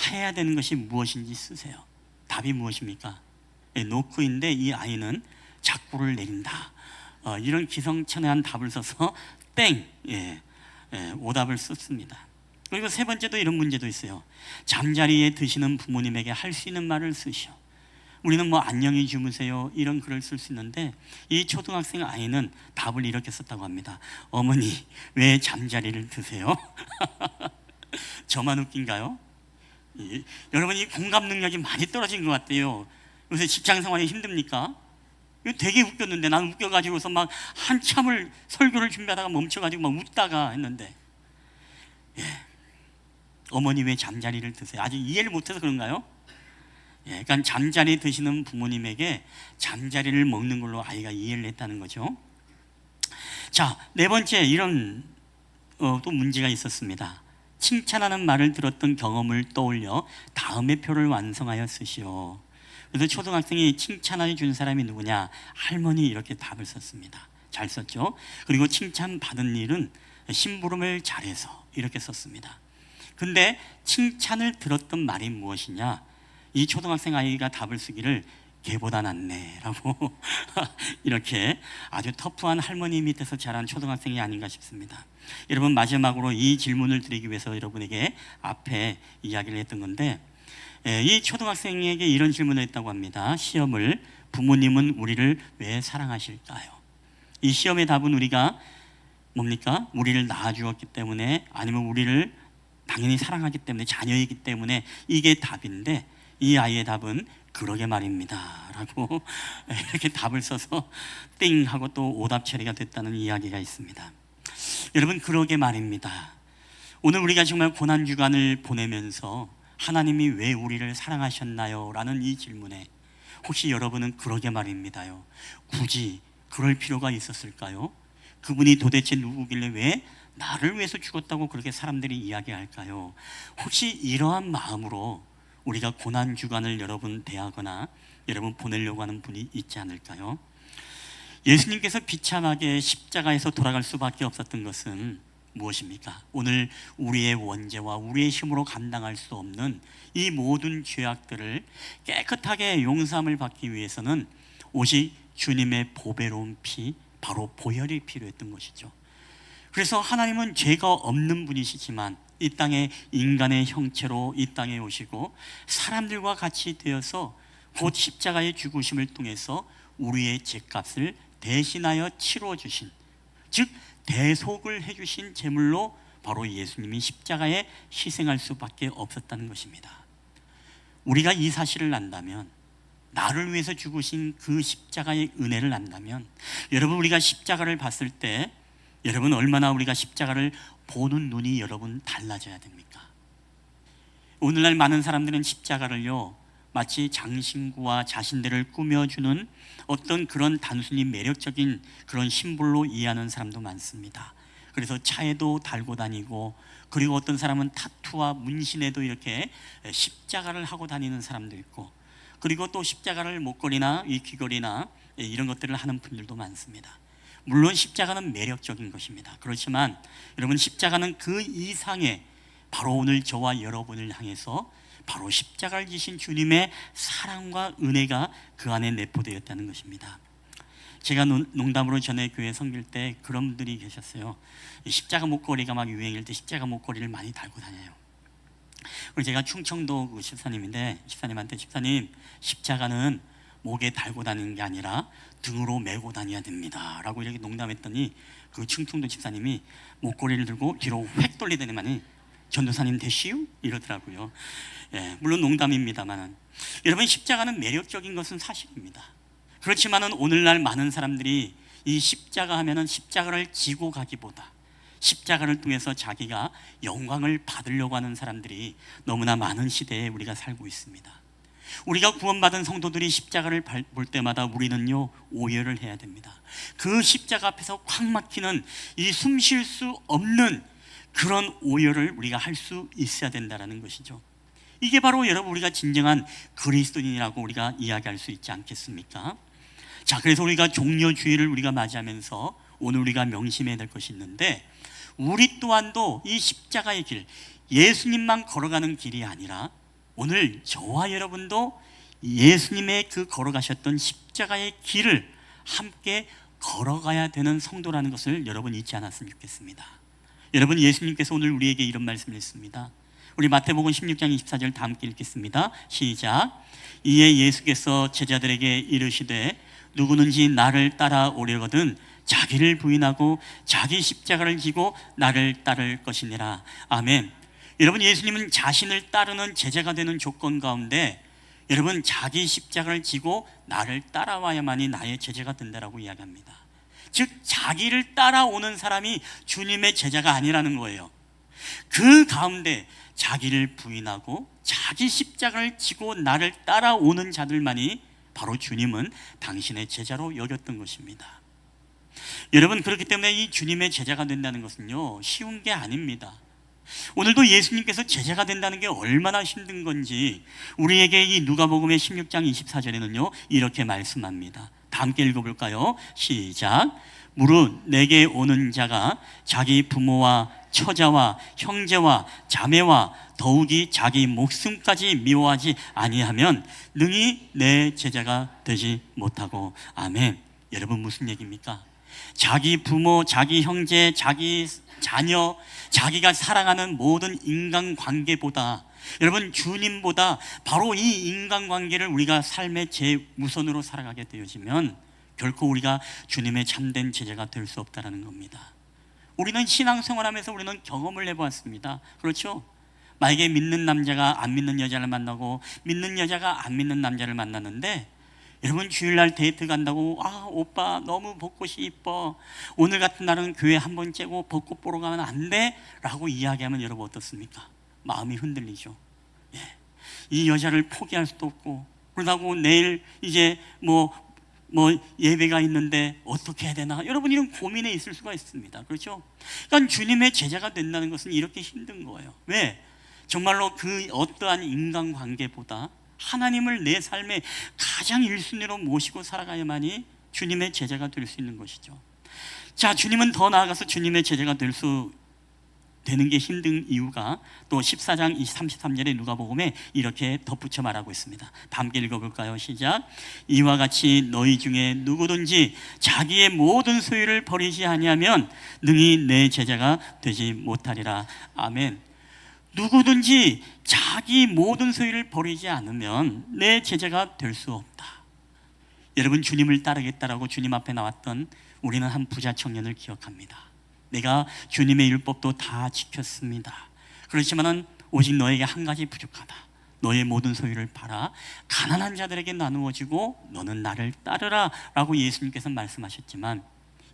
해야 되는 것이 무엇인지 쓰세요. 답이 무엇입니까? 노크인데 이 아이는 작고를 내린다. 이런 기성천외한 답을 써서 땡, 오답을 썼습니다. 그리고 세 번째도 이런 문제도 있어요. 잠자리에 드시는 부모님에게 할 수 있는 말을 쓰시오. 우리는 뭐 안녕히 주무세요 이런 글을 쓸 수 있는데 이 초등학생 아이는 답을 이렇게 썼다고 합니다. 어머니 왜 잠자리를 드세요? 저만 웃긴가요? 여러분 이 공감 능력이 많이 떨어진 것 같아요. 요새 직장 생활이 힘듭니까? 이거 되게 웃겼는데 난 웃겨가지고서 막 한참을 설교를 준비하다가 멈춰가지고 막 웃다가 했는데 어머니 왜 잠자리를 드세요? 아직 이해를 못해서 그런가요? 그러니까 잠자리 드시는 부모님에게 잠자리를 먹는 걸로 아이가 이해를 했다는 거죠. 자, 네 번째 이런 또 문제가 있었습니다. 칭찬하는 말을 들었던 경험을 떠올려 다음의 표를 완성하여 쓰시오. 그래서 초등학생이 칭찬해 준 사람이 누구냐? 할머니 이렇게 답을 썼습니다. 잘 썼죠? 그리고 칭찬받은 일은 심부름을 잘해서 이렇게 썼습니다. 근데 칭찬을 들었던 말이 무엇이냐? 이 초등학생 아이가 답을 쓰기를 걔보다 낫네라고 이렇게 아주 터프한 할머니 밑에서 자란 초등학생이 아닌가 싶습니다. 여러분 마지막으로 이 질문을 드리기 위해서 여러분에게 앞에 이야기를 했던 건데 이 초등학생에게 이런 질문을 했다고 합니다. 시험을 부모님은 우리를 왜 사랑하실까요? 이 시험의 답은 우리가 뭡니까? 우리를 낳아주었기 때문에 아니면 우리를 당연히 사랑하기 때문에 자녀이기 때문에 이게 답인데 이 아이의 답은 그러게 말입니다 라고 이렇게 답을 써서 띵 하고 또 오답 처리가 됐다는 이야기가 있습니다. 여러분 그러게 말입니다. 오늘 우리가 정말 고난주간을 보내면서 하나님이 왜 우리를 사랑하셨나요? 라는 이 질문에 혹시 여러분은 그러게 말입니다요 굳이 그럴 필요가 있었을까요? 그분이 도대체 누구길래 왜 나를 위해서 죽었다고 그렇게 사람들이 이야기할까요? 혹시 이러한 마음으로 우리가 고난주간을 여러분 대하거나 여러분 보내려고 하는 분이 있지 않을까요? 예수님께서 비참하게 십자가에서 돌아갈 수밖에 없었던 것은 무엇입니까? 오늘 우리의 원죄와 우리의 힘으로 감당할 수 없는 이 모든 죄악들을 깨끗하게 용서함을 받기 위해서는 오직 주님의 보배로운 피, 바로 보혈이 필요했던 것이죠. 그래서 하나님은 죄가 없는 분이시지만 이 땅에 인간의 형체로 이 땅에 오시고 사람들과 같이 되어서 곧 십자가의 죽으심을 통해서 우리의 죄값을 대신하여 치루어 주신, 즉 대속을 해주신 제물로 바로 예수님이 십자가에 희생할 수밖에 없었다는 것입니다. 우리가 이 사실을 안다면, 나를 위해서 죽으신 그 십자가의 은혜를 안다면, 여러분 우리가 십자가를 봤을 때 여러분 얼마나 우리가 십자가를 보는 눈이 여러분 달라져야 됩니까? 오늘날 많은 사람들은 십자가를요 마치 장신구와 자신들을 꾸며주는 어떤 그런 단순히 매력적인 그런 심볼로 이해하는 사람도 많습니다. 그래서 차에도 달고 다니고, 그리고 어떤 사람은 타투와 문신에도 이렇게 십자가를 하고 다니는 사람도 있고, 그리고 또 십자가를 목걸이나 이 귀걸이나 이런 것들을 하는 분들도 많습니다. 물론 십자가는 매력적인 것입니다. 그렇지만 여러분 십자가는 그 이상의 바로 오늘 저와 여러분을 향해서 바로 십자가를 지신 주님의 사랑과 은혜가 그 안에 내포되었다는 것입니다. 제가 농담으로 전에 교회 섬길 때 그런 분들이 계셨어요. 십자가 목걸이가 막 유행일 때 십자가 목걸이를 많이 달고 다녀요. 그리고 제가 충청도 그 집사님인데 집사님한테 집사님 십자가는 목에 달고 다니는 게 아니라 등으로 메고 다녀야 됩니다 라고 이렇게 농담했더니 그 충청도 집사님이 목걸이를 들고 뒤로 획 돌리더니만이 전도사님 되시오? 이러더라고요. 물론 농담입니다만 여러분 십자가는 매력적인 것은 사실입니다. 그렇지만은 오늘날 많은 사람들이 이 십자가 하면은 십자가를 지고 가기보다 십자가를 통해서 자기가 영광을 받으려고 하는 사람들이 너무나 많은 시대에 우리가 살고 있습니다. 우리가 구원받은 성도들이 십자가를 볼 때마다 우리는요 오열을 해야 됩니다. 그 십자가 앞에서 콱 막히는 이 숨 쉴 수 없는 그런 오열을 우리가 할 수 있어야 된다는 것이죠. 이게 바로 여러분 우리가 진정한 그리스도인이라고 우리가 이야기할 수 있지 않겠습니까? 자, 그래서 우리가 종려주일을 우리가 맞이하면서 오늘 우리가 명심해야 될 것이 있는데, 우리 또한도 이 십자가의 길, 예수님만 걸어가는 길이 아니라 오늘 저와 여러분도 예수님의 그 걸어가셨던 십자가의 길을 함께 걸어가야 되는 성도라는 것을 여러분 잊지 않았으면 좋겠습니다. 여러분, 예수님께서 오늘 우리에게 이런 말씀을 했습니다. 우리 마태복음 16장 24절 다 함께 읽겠습니다. 시작. 이에 예수께서 제자들에게 이르시되 누구든지 나를 따라오려거든 자기를 부인하고 자기 십자가를 지고 나를 따를 것이니라. 아멘. 여러분, 예수님은 자신을 따르는 제자가 되는 조건 가운데 여러분, 자기 십자가를 지고 나를 따라와야만이 나의 제자가 된다라고 이야기합니다. 즉 자기를 따라오는 사람이 주님의 제자가 아니라는 거예요. 그 가운데 자기를 부인하고 자기 십자가를 지고 나를 따라오는 자들만이 바로 주님은 당신의 제자로 여겼던 것입니다. 여러분, 그렇기 때문에 이 주님의 제자가 된다는 것은요, 쉬운 게 아닙니다. 오늘도 예수님께서 제자가 된다는 게 얼마나 힘든 건지 우리에게 이 누가복음의 16장 24절에는요 이렇게 말씀합니다. 다 함께 읽어볼까요? 시작. 무릇 내게 오는 자가 자기 부모와 처자와 형제와 자매와 더욱이 자기 목숨까지 미워하지 아니하면 능히 내 제자가 되지 못하고. 아멘. 여러분, 무슨 얘기입니까? 자기 부모, 자기 형제, 자기 자녀, 자기가 사랑하는 모든 인간관계보다, 여러분, 주님보다 바로 이 인간관계를 우리가 삶의 제우선으로 살아가게 되어지면 결코 우리가 주님의 참된 제자가 될 수 없다는 겁니다. 우리는 신앙생활하면서 우리는 경험을 해보았습니다. 그렇죠? 만약에 믿는 남자가 안 믿는 여자를 만나고 믿는 여자가 안 믿는 남자를 만났는데, 여러분, 주일날 데이트 간다고 오빠 너무 벚꽃이 이뻐, 오늘 같은 날은 교회 한번 째고 벚꽃 보러 가면 안 돼? 라고 이야기하면 여러분 어떻습니까? 마음이 흔들리죠. 예. 이 여자를 포기할 수도 없고, 그러다고 내일 이제 뭐 예배가 있는데 어떻게 해야 되나, 여러분 이런 고민에 있을 수가 있습니다. 그렇죠? 그러니까 주님의 제자가 된다는 것은 이렇게 힘든 거예요. 왜? 정말로 그 어떠한 인간관계보다 하나님을 내 삶의 가장 1순위로 모시고 살아가야만이 주님의 제자가 될 수 있는 것이죠. 자, 주님은 더 나아가서 주님의 제자가 되는 게 힘든 이유가 또 14장 33절에 누가복음에 이렇게 덧붙여 말하고 있습니다. 다 함께 읽어볼까요? 시작. 이와 같이 너희 중에 누구든지 자기의 모든 소유를 버리지 아니하면 능히 내 제자가 되지 못하리라. 아멘. 누구든지 자기 모든 소유를 버리지 않으면 내 제자가 될 수 없다. 여러분, 주님을 따르겠다라고 주님 앞에 나왔던 우리는 한 부자 청년을 기억합니다. 내가 주님의 율법도 다 지켰습니다. 그렇지만은 오직 너에게 한 가지 부족하다. 너의 모든 소유를 팔아 가난한 자들에게 나누어지고 너는 나를 따르라 라고 예수님께서 말씀하셨지만,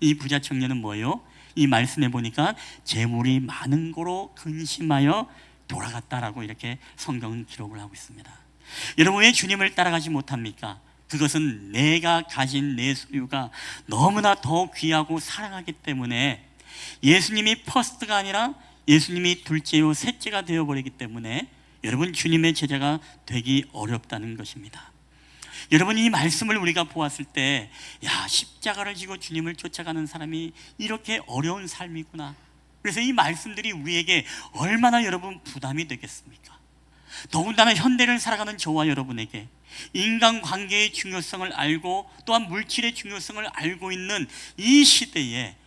이 부자 청년은 뭐예요? 이 말씀해 보니까 재물이 많은 거로 근심하여 돌아갔다라고 이렇게 성경은 기록을 하고 있습니다. 여러분, 왜 주님을 따라가지 못합니까? 그것은 내가 가진 내 소유가 너무나 더 귀하고 사랑하기 때문에, 예수님이 퍼스트가 아니라 예수님이 둘째요 셋째가 되어버리기 때문에 여러분, 주님의 제자가 되기 어렵다는 것입니다. 여러분, 이 말씀을 우리가 보았을 때, 십자가를 지고 주님을 쫓아가는 사람이 이렇게 어려운 삶이구나. 그래서 이 말씀들이 우리에게 얼마나 여러분 부담이 되겠습니까? 더군다나 현대를 살아가는 저와 여러분에게 인간관계의 중요성을 알고 또한 물질의 중요성을 알고 있는 이 시대에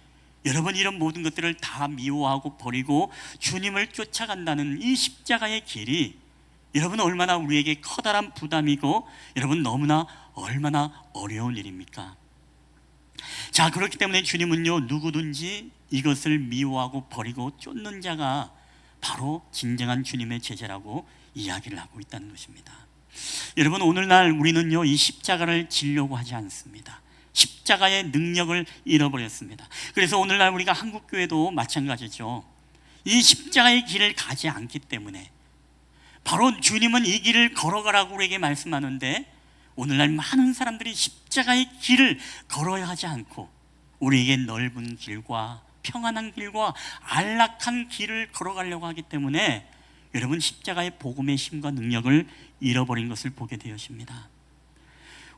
여러분, 이런 모든 것들을 다 미워하고 버리고 주님을 쫓아간다는 이 십자가의 길이 여러분 얼마나 우리에게 커다란 부담이고 여러분 너무나 얼마나 어려운 일입니까? 자, 그렇기 때문에 주님은요, 누구든지 이것을 미워하고 버리고 쫓는 자가 바로 진정한 주님의 제자라고 이야기를 하고 있다는 것입니다. 여러분, 오늘날 우리는요, 이 십자가를 지려고 하지 않습니다. 십자가의 능력을 잃어버렸습니다. 그래서 오늘날 우리가 한국교회도 마찬가지죠. 이 십자가의 길을 가지 않기 때문에, 바로 주님은 이 길을 걸어가라고 우리에게 말씀하는데, 오늘날 많은 사람들이 십자가의 길을 걸어야 하지 않고 우리에게 넓은 길과 평안한 길과 안락한 길을 걸어가려고 하기 때문에 여러분, 십자가의 복음의 힘과 능력을 잃어버린 것을 보게 되었습니다.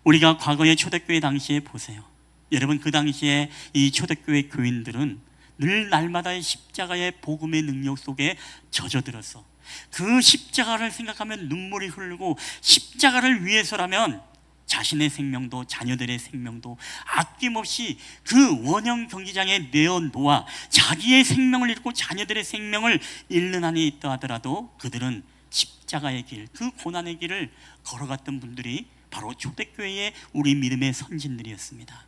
우리가 과거의 초대교회 당시에 보세요. 여러분, 그 당시에 이 초대교회 교인들은 늘 날마다의 십자가의 복음의 능력 속에 젖어들어서 그 십자가를 생각하면 눈물이 흐르고, 십자가를 위해서라면 자신의 생명도 자녀들의 생명도 아낌없이 그 원형 경기장에 내어놓아 자기의 생명을 잃고 자녀들의 생명을 잃는 한이 있다 하더라도 그들은 십자가의 길, 그 고난의 길을 걸어갔던 분들이 바로 초대교회의 우리 믿음의 선진들이었습니다.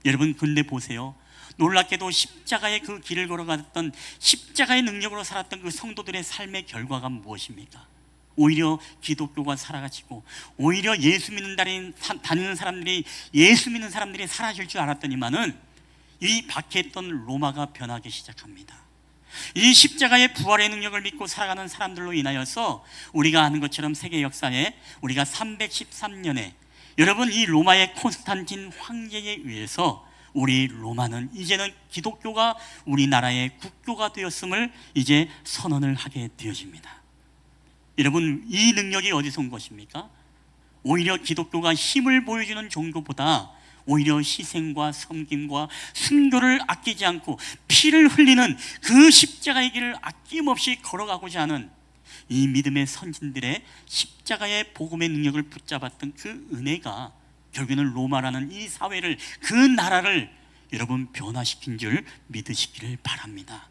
여러분, 근데 보세요. 놀랍게도 십자가의 그 길을 걸어갔던, 십자가의 능력으로 살았던 그 성도들의 삶의 결과가 무엇입니까? 오히려 기독교가 살아가지고, 오히려 예수 믿는 다니는 사람들이, 예수 믿는 사람들이 사라질 줄 알았더니만은 이 밖에 있던 로마가 변하기 시작합니다. 이 십자가의 부활의 능력을 믿고 살아가는 사람들로 인하여서 우리가 아는 것처럼 세계 역사에 우리가 313년에 여러분, 이 로마의 콘스탄틴 황제에 의해서 우리 로마는 이제는 기독교가 우리나라의 국교가 되었음을 이제 선언을 하게 되어집니다. 여러분, 이 능력이 어디서 온 것입니까? 오히려 기독교가 힘을 보여주는 종교보다 오히려 희생과 섬김과 순교를 아끼지 않고 피를 흘리는 그 십자가의 길을 아낌없이 걸어가고자 하는 이 믿음의 선진들의 십자가의 복음의 능력을 붙잡았던 그 은혜가 결국에는 로마라는 이 사회를, 그 나라를 여러분 변화시킨 줄 믿으시기를 바랍니다.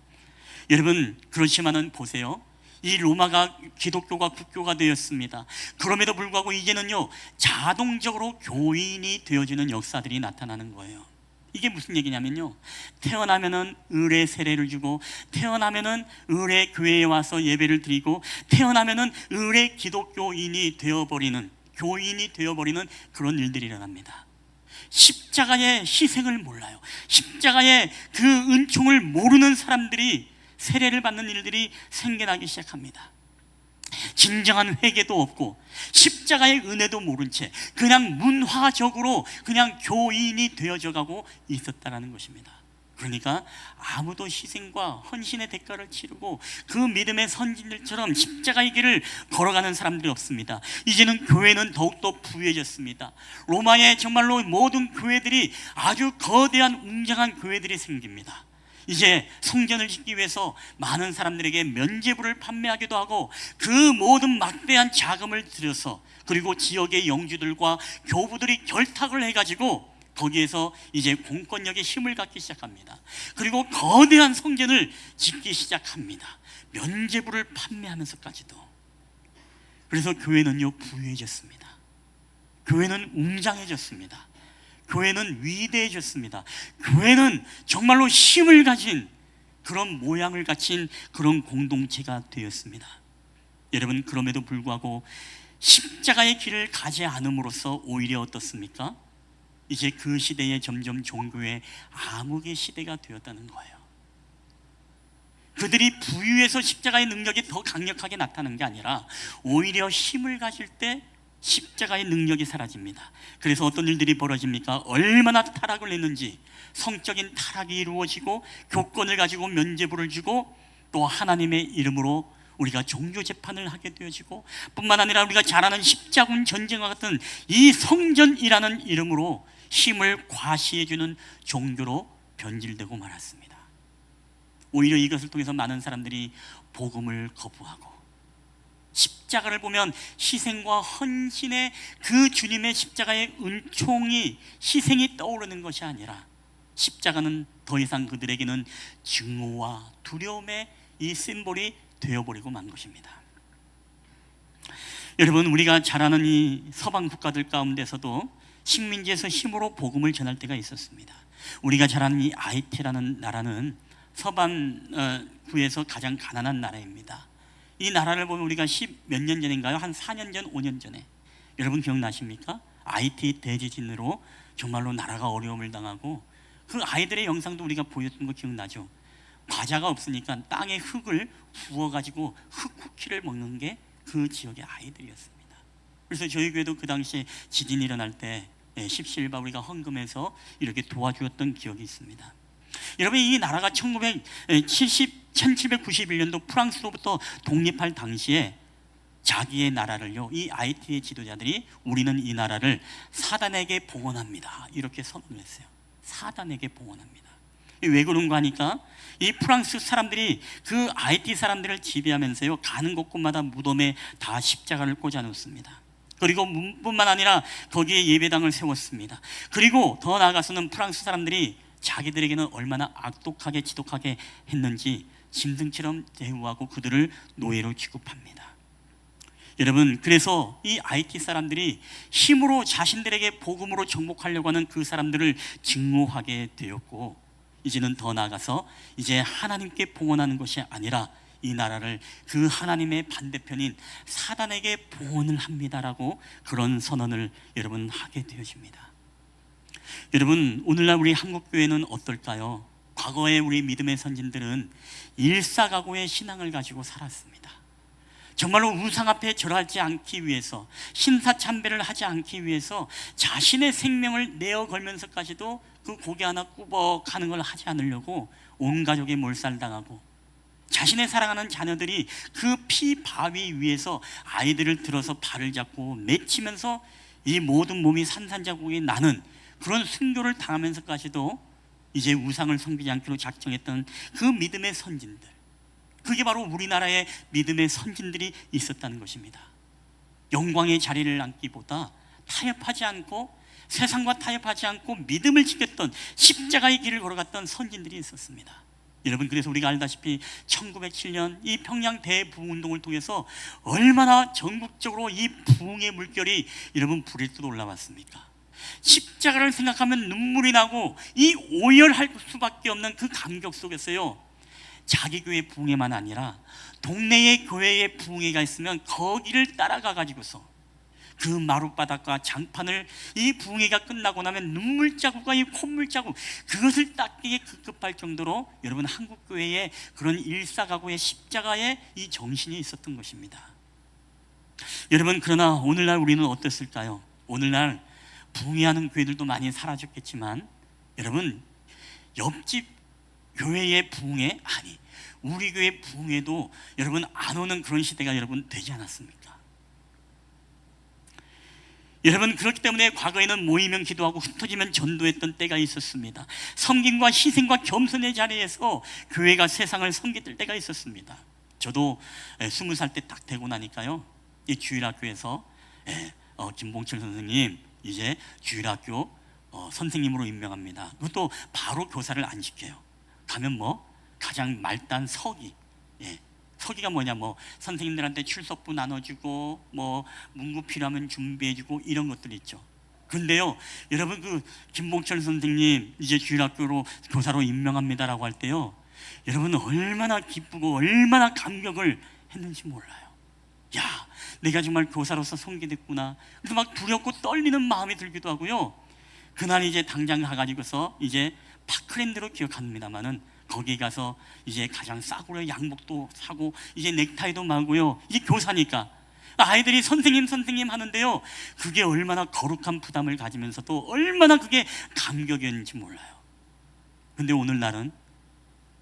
여러분, 그렇지만은 보세요. 이 로마가 기독교가 국교가 되었습니다. 그럼에도 불구하고 이제는요, 자동적으로 교인이 되어지는 역사들이 나타나는 거예요. 이게 무슨 얘기냐면요, 태어나면은 의례 세례를 주고, 태어나면은 의례 교회에 와서 예배를 드리고, 태어나면은 의례 기독교인이 되어버리는, 교인이 되어버리는 그런 일들이 일어납니다. 십자가의 희생을 몰라요. 십자가의 그 은총을 모르는 사람들이 세례를 받는 일들이 생겨나기 시작합니다. 진정한 회개도 없고 십자가의 은혜도 모른 채 그냥 문화적으로 그냥 교인이 되어져 가고 있었다는 것입니다. 그러니까 아무도 희생과 헌신의 대가를 치르고 그 믿음의 선진들처럼 십자가의 길을 걸어가는 사람들이 없습니다. 이제는 교회는 더욱더 부유해졌습니다. 로마의 정말로 모든 교회들이 아주 거대한 웅장한 교회들이 생깁니다. 이제 성전을 짓기 위해서 많은 사람들에게 면죄부를 판매하기도 하고 그 모든 막대한 자금을 들여서, 그리고 지역의 영주들과 교부들이 결탁을 해가지고 거기에서 이제 공권력의 힘을 갖기 시작합니다. 그리고 거대한 성전을 짓기 시작합니다. 면죄부를 판매하면서까지도. 그래서 교회는요, 부유해졌습니다. 교회는 웅장해졌습니다. 교회는 위대해졌습니다. 교회는 정말로 힘을 가진 그런 모양을 갖춘 그런 공동체가 되었습니다. 여러분, 그럼에도 불구하고 십자가의 길을 가지 않음으로써 오히려 어떻습니까? 이제 그 시대에 점점 종교의 암흑의 시대가 되었다는 거예요. 그들이 부유해서 십자가의 능력이 더 강력하게 나타나는 게 아니라 오히려 힘을 가질 때 십자가의 능력이 사라집니다. 그래서 어떤 일들이 벌어집니까? 얼마나 타락을 했는지, 성적인 타락이 이루어지고 교권을 가지고 면죄부를 주고 또 하나님의 이름으로 우리가 종교 재판을 하게 되어지고, 뿐만 아니라 우리가 잘 아는 십자군 전쟁과 같은 이 성전이라는 이름으로 힘을 과시해주는 종교로 변질되고 말았습니다. 오히려 이것을 통해서 많은 사람들이 복음을 거부하고, 십자가를 보면 희생과 헌신의 그 주님의 십자가의 은총이, 희생이 떠오르는 것이 아니라 십자가는 더 이상 그들에게는 증오와 두려움의 이 심볼이 되어버리고 만 것입니다. 여러분, 우리가 잘 아는 이 서방 국가들 가운데서도 식민지에서 힘으로 복음을 전할 때가 있었습니다. 우리가 잘 아는 이 하이티라는 나라는 서반구에서 가장 가난한 나라입니다. 이 나라를 보면 우리가 10몇 년 전인가요? 한 4년 전, 5년 전에, 여러분 기억나십니까? 하이티 대지진으로 정말로 나라가 어려움을 당하고 그 아이들의 영상도 우리가 보였던 거 기억나죠? 과자가 없으니까 땅에 흙을 부어가지고 흙 쿠키를 먹는 게 그 지역의 아이들이었습니다. 그래서 저희 교회도 그 당시에 지진이 일어날 때 십시일반 우리가 헌금해서 이렇게 도와주었던 기억이 있습니다. 여러분, 이 나라가 1791년도 프랑스로부터 독립할 당시에 자기의 나라를요, 이 하이티의 지도자들이 우리는 이 나라를 사단에게 봉헌합니다, 이렇게 선언을 했어요. 사단에게 봉헌합니다. 왜 그런가 하니까 이 프랑스 사람들이 그 하이티 사람들을 지배하면서요, 가는 곳곳마다 무덤에 다 십자가를 꽂아 놓습니다. 그리고 뿐만 아니라 거기에 예배당을 세웠습니다. 그리고 더 나아가서는 프랑스 사람들이 자기들에게는 얼마나 악독하게 지독하게 했는지 짐승처럼 대우하고 그들을 노예로 취급합니다. 여러분, 그래서 이 IT 사람들이 힘으로 자신들에게 복음으로 정복하려고 하는 그 사람들을 증오하게 되었고, 이제는 더 나아가서 이제 하나님께 봉헌하는 것이 아니라 이 나라를 그 하나님의 반대편인 사단에게 봉헌을 합니다라고 그런 선언을 여러분 하게 되어집니다. 여러분, 오늘날 우리 한국교회는 어떨까요? 과거에 우리 믿음의 선진들은 일사각오의 신앙을 가지고 살았습니다. 정말로 우상 앞에 절하지 않기 위해서, 신사참배를 하지 않기 위해서 자신의 생명을 내어 걸면서까지도 그 고개 하나 꾸벅하는 걸 하지 않으려고 온 가족이 몰살당하고, 자신의 사랑하는 자녀들이 그 피 바위 위에서 아이들을 들어서 발을 잡고 맺히면서 이 모든 몸이 산산자국이 나는 그런 순교를 당하면서까지도 이제 우상을 섬기지 않기로 작정했던 그 믿음의 선진들, 그게 바로 우리나라의 믿음의 선진들이 있었다는 것입니다. 영광의 자리를 앉기보다 타협하지 않고, 세상과 타협하지 않고 믿음을 지켰던, 십자가의 길을 걸어갔던 선진들이 있었습니다. 여러분, 그래서 우리가 알다시피 1907년 이 평양 대부흥운동을 통해서 얼마나 전국적으로 이 부흥의 물결이 여러분 부릴듯 올라왔습니까? 십자가를 생각하면 눈물이 나고 이 오열할 수밖에 없는 그 감격 속에서요, 자기 교회 부흥회만 아니라 동네의 교회에 부흥회가 있으면 거기를 따라가 가지고서 그 마룻바닥과 장판을 이 부흥회가 끝나고 나면 눈물 자국과 이 콧물 자국, 그것을 닦기에 급급할 정도로 여러분 한국 교회에 그런 일사각오의 십자가의 이 정신이 있었던 것입니다. 여러분, 그러나 오늘날 우리는 어땠을까요? 오늘날 부흥회하는 교회들도 많이 사라졌겠지만, 여러분, 옆집 교회의 부흥회, 아니 우리 교회 부흥회도 여러분 안 오는 그런 시대가 여러분 되지 않았습니까? 여러분, 그렇기 때문에 과거에는 모이면 기도하고 흩어지면 전도했던 때가 있었습니다. 섬김과 희생과 겸손의 자리에서 교회가 세상을 섬겼을 때가 있었습니다. 저도 20살 때 딱 되고 나니까요, 이 주일학교에서 김봉철 선생님 이제 주일학교 선생님으로 임명합니다. 그것도 바로 교사를 안 시켜요. 가면 가장 말단 서기, 서기가 뭐냐, 선생님들한테 출석부 나눠주고 문구 필요하면 준비해주고 이런 것들 있죠. 그런데요, 여러분, 그 김봉철 선생님 이제 주일학교로 교사로 임명합니다라고 할 때요, 여러분 얼마나 기쁘고 얼마나 감격을 했는지 몰라요. 야, 내가 정말 교사로서 섬기됐구나. 그래서 막 두렵고 떨리는 마음이 들기도 하고요. 그날 이제 당장 가가지고서 이제 파크랜드로 기억합니다만은 거기 가서 이제 가장 싸구려 양복도 사고 이제 넥타이도 마고요. 이게 교사니까 아이들이 선생님 선생님 하는데요, 그게 얼마나 거룩한 부담을 가지면서도 얼마나 그게 감격이었는지 몰라요. 근데 오늘날은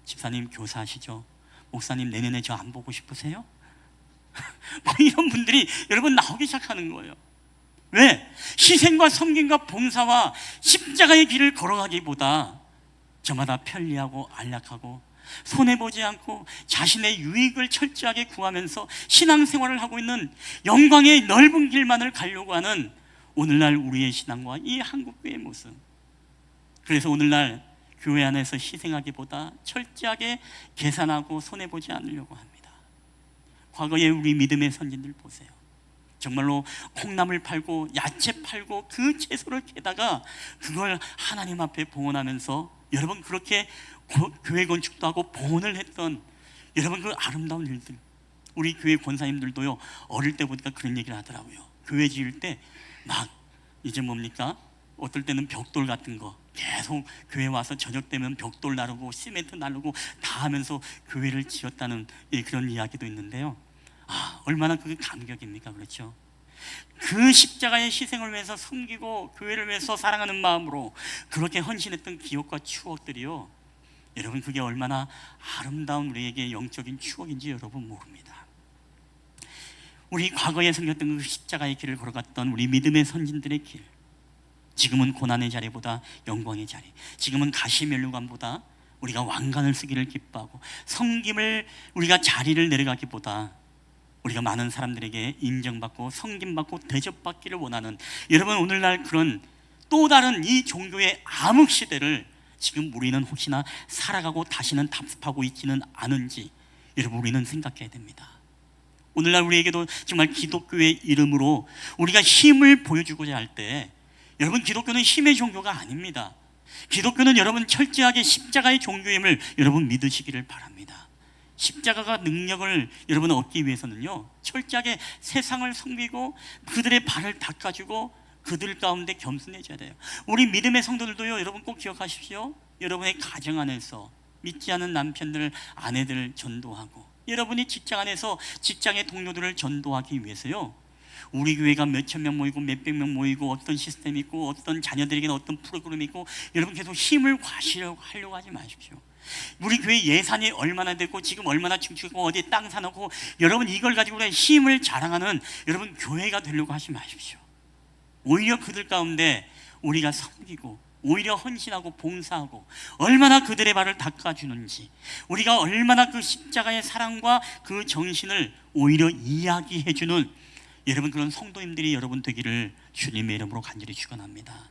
집사님 교사하시죠? 목사님 내년에 저 안 보고 싶으세요? 이런 분들이 여러분 나오기 시작하는 거예요. 왜? 희생과 섬김과 봉사와 십자가의 길을 걸어가기보다 저마다 편리하고 안락하고 손해보지 않고 자신의 유익을 철저하게 구하면서 신앙생활을 하고 있는 영광의 넓은 길만을 가려고 하는 오늘날 우리의 신앙과 이 한국교회의 모습. 그래서 오늘날 교회 안에서 희생하기보다 철저하게 계산하고 손해보지 않으려고 합니다. 과거에 우리 믿음의 선진들 보세요. 정말로 콩나물 팔고 야채 팔고 그 채소를 캐다가 그걸 하나님 앞에 봉헌하면서 여러분 그렇게 교회 건축도 하고 봉헌을 했던 여러분 그 아름다운 일들, 우리 교회 권사님들도요 어릴 때 보니까 그런 얘기를 하더라고요. 교회 지을 때 막 이제 뭡니까? 어떨 때는 벽돌 같은 거 계속 교회 와서 저녁 되면 벽돌 나르고 시멘트 나르고 다 하면서 교회를 지었다는 그런 이야기도 있는데요. 얼마나 그게 감격입니까? 그렇죠? 그 십자가의 희생을 위해서 섬기고 교회를 위해서 사랑하는 마음으로 그렇게 헌신했던 기억과 추억들이요, 여러분 그게 얼마나 아름다운 우리에게 영적인 추억인지 여러분 모릅니다. 우리 과거에 섬겼던 그 십자가의 길을 걸어갔던 우리 믿음의 선진들의 길, 지금은 고난의 자리보다 영광의 자리, 지금은 가시면류관보다 우리가 왕관을 쓰기를 기뻐하고 섬김을 우리가 자리를 내려가기보다 우리가 많은 사람들에게 인정받고 섬김받고 대접받기를 원하는, 여러분 오늘날 그런 또 다른 이 종교의 암흑 시대를 지금 우리는 혹시나 살아가고 다시는 답습하고 있지는 않은지 여러분 우리는 생각해야 됩니다. 오늘날 우리에게도 정말 기독교의 이름으로 우리가 힘을 보여주고자 할 때, 여러분 기독교는 힘의 종교가 아닙니다. 기독교는 여러분 철저하게 십자가의 종교임을 여러분 믿으시기를 바랍니다. 십자가가 능력을 여러분 얻기 위해서는요, 철저하게 세상을 섬기고 그들의 발을 닦아주고 그들 가운데 겸손해져야 돼요. 우리 믿음의 성도들도요, 여러분 꼭 기억하십시오. 여러분의 가정 안에서 믿지 않은 남편들, 아내들을 전도하고, 여러분이 직장 안에서 직장의 동료들을 전도하기 위해서요, 우리 교회가 몇천 명 모이고 몇백 명 모이고 어떤 시스템이 있고 어떤 자녀들에게는 어떤 프로그램이 있고, 여러분 계속 힘을 과시려고 하려고 하지 마십시오. 우리 교회 예산이 얼마나 되고 지금 얼마나 충축하고 어디 땅 사놓고, 여러분 이걸 가지고 힘을 자랑하는 여러분 교회가 되려고 하지 마십시오. 오히려 그들 가운데 우리가 섬기고 오히려 헌신하고 봉사하고 얼마나 그들의 발을 닦아주는지, 우리가 얼마나 그 십자가의 사랑과 그 정신을 오히려 이야기해주는 여러분 그런 성도님들이 여러분 되기를 주님의 이름으로 간절히 축원합니다.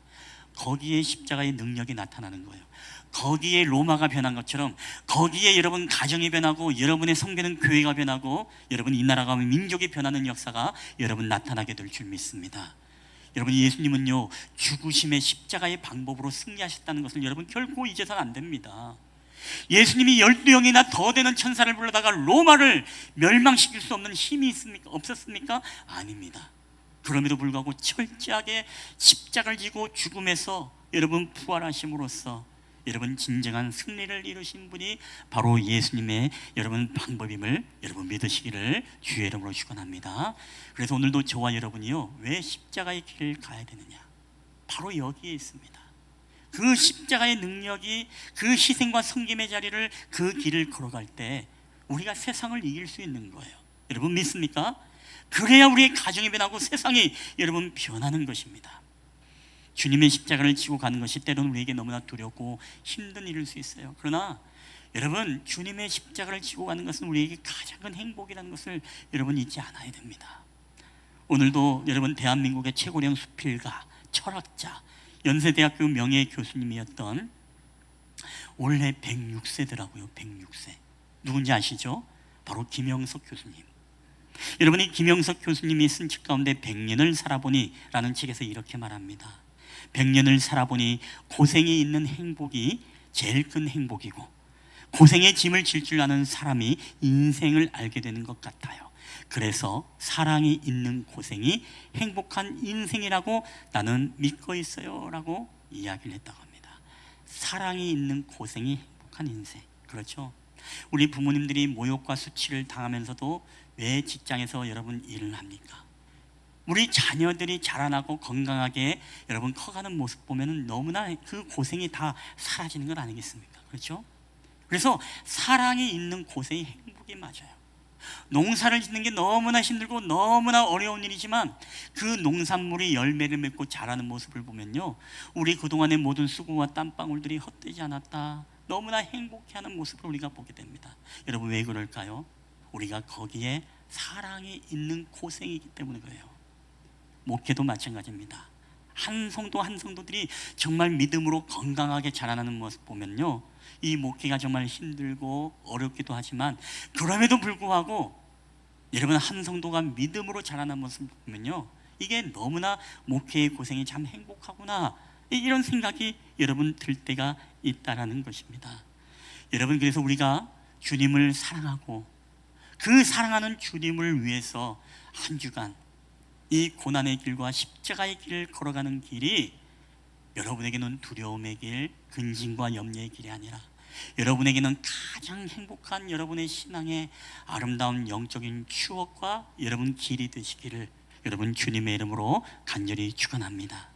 거기에 십자가의 능력이 나타나는 거예요. 거기에 로마가 변한 것처럼 거기에 여러분 가정이 변하고 여러분의 섬기는 교회가 변하고 여러분 이 나라가 민족이 변하는 역사가 여러분 나타나게 될 줄 믿습니다. 여러분 예수님은요, 죽으심의 십자가의 방법으로 승리하셨다는 것을 여러분 결코 잊어서는 안 됩니다. 예수님이 12영이나 더 되는 천사를 불러다가 로마를 멸망시킬 수 없는 힘이 없었습니까? 아닙니다. 그럼에도 불구하고 철저하게 십자가를 지고 죽음에서 여러분 부활하심으로써 여러분 진정한 승리를 이루신 분이 바로 예수님의 여러분 방법임을 여러분 믿으시기를 주의 이름으로 축원합니다. 그래서 오늘도 저와 여러분이요, 왜 십자가의 길을 가야 되느냐, 바로 여기에 있습니다. 그 십자가의 능력이 그 희생과 섬김의 자리를 그 길을 걸어갈 때 우리가 세상을 이길 수 있는 거예요. 여러분 믿습니까? 그래야 우리의 가정이 변하고 세상이 여러분 변하는 것입니다. 주님의 십자가를 지고 가는 것이 때로는 우리에게 너무나 두렵고 힘든 일일 수 있어요. 그러나 여러분 주님의 십자가를 지고 가는 것은 우리에게 가장 큰 행복이라는 것을 여러분 잊지 않아야 됩니다. 오늘도 여러분 대한민국의 최고령 수필가, 철학자, 연세대학교 명예교수님이었던, 올해 106세더라고요. 106세. 누군지 아시죠? 바로 김영석 교수님. 여러분이 김영석 교수님이 쓴 책 가운데 100년을 살아보니 라는 책에서 이렇게 말합니다. 100년을 살아보니 고생이 있는 행복이 제일 큰 행복이고, 고생의 짐을 질 줄 아는 사람이 인생을 알게 되는 것 같아요. 그래서 사랑이 있는 고생이 행복한 인생이라고 나는 믿고 있어요 라고 이야기를 했다고 합니다. 사랑이 있는 고생이 행복한 인생. 그렇죠? 우리 부모님들이 모욕과 수치를 당하면서도 왜 직장에서 여러분 일을 합니까? 우리 자녀들이 자라나고 건강하게 여러분 커가는 모습 보면 너무나 그 고생이 다 사라지는 건 아니겠습니까? 그렇죠? 그래서 사랑이 있는 고생이 행복이 맞아요. 농사를 짓는 게 너무나 힘들고 너무나 어려운 일이지만 그 농산물이 열매를 맺고 자라는 모습을 보면요, 우리 그동안의 모든 수고와 땀방울들이 헛되지 않았다, 너무나 행복해하는 모습을 우리가 보게 됩니다. 여러분 왜 그럴까요? 우리가 거기에 사랑이 있는 고생이기 때문에 그래요. 목회도 마찬가지입니다. 한 성도 한 성도들이 정말 믿음으로 건강하게 자라나는 모습 보면요, 이 목회가 정말 힘들고 어렵기도 하지만 그럼에도 불구하고 여러분 한 성도가 믿음으로 자라나는 모습 보면요, 이게 너무나 목회의 고생이 참 행복하구나, 이런 생각이 여러분 들 때가 있다라는 것입니다. 여러분 그래서 우리가 주님을 사랑하고 그 사랑하는 주님을 위해서 한 주간 이 고난의 길과 십자가의 길을 걸어가는 길이 여러분에게는 두려움의 길, 근심과 염려의 길이 아니라 여러분에게는 가장 행복한 여러분의 신앙의 아름다운 영적인 추억과 여러분 길이 되시기를 여러분 주님의 이름으로 간절히 축원합니다.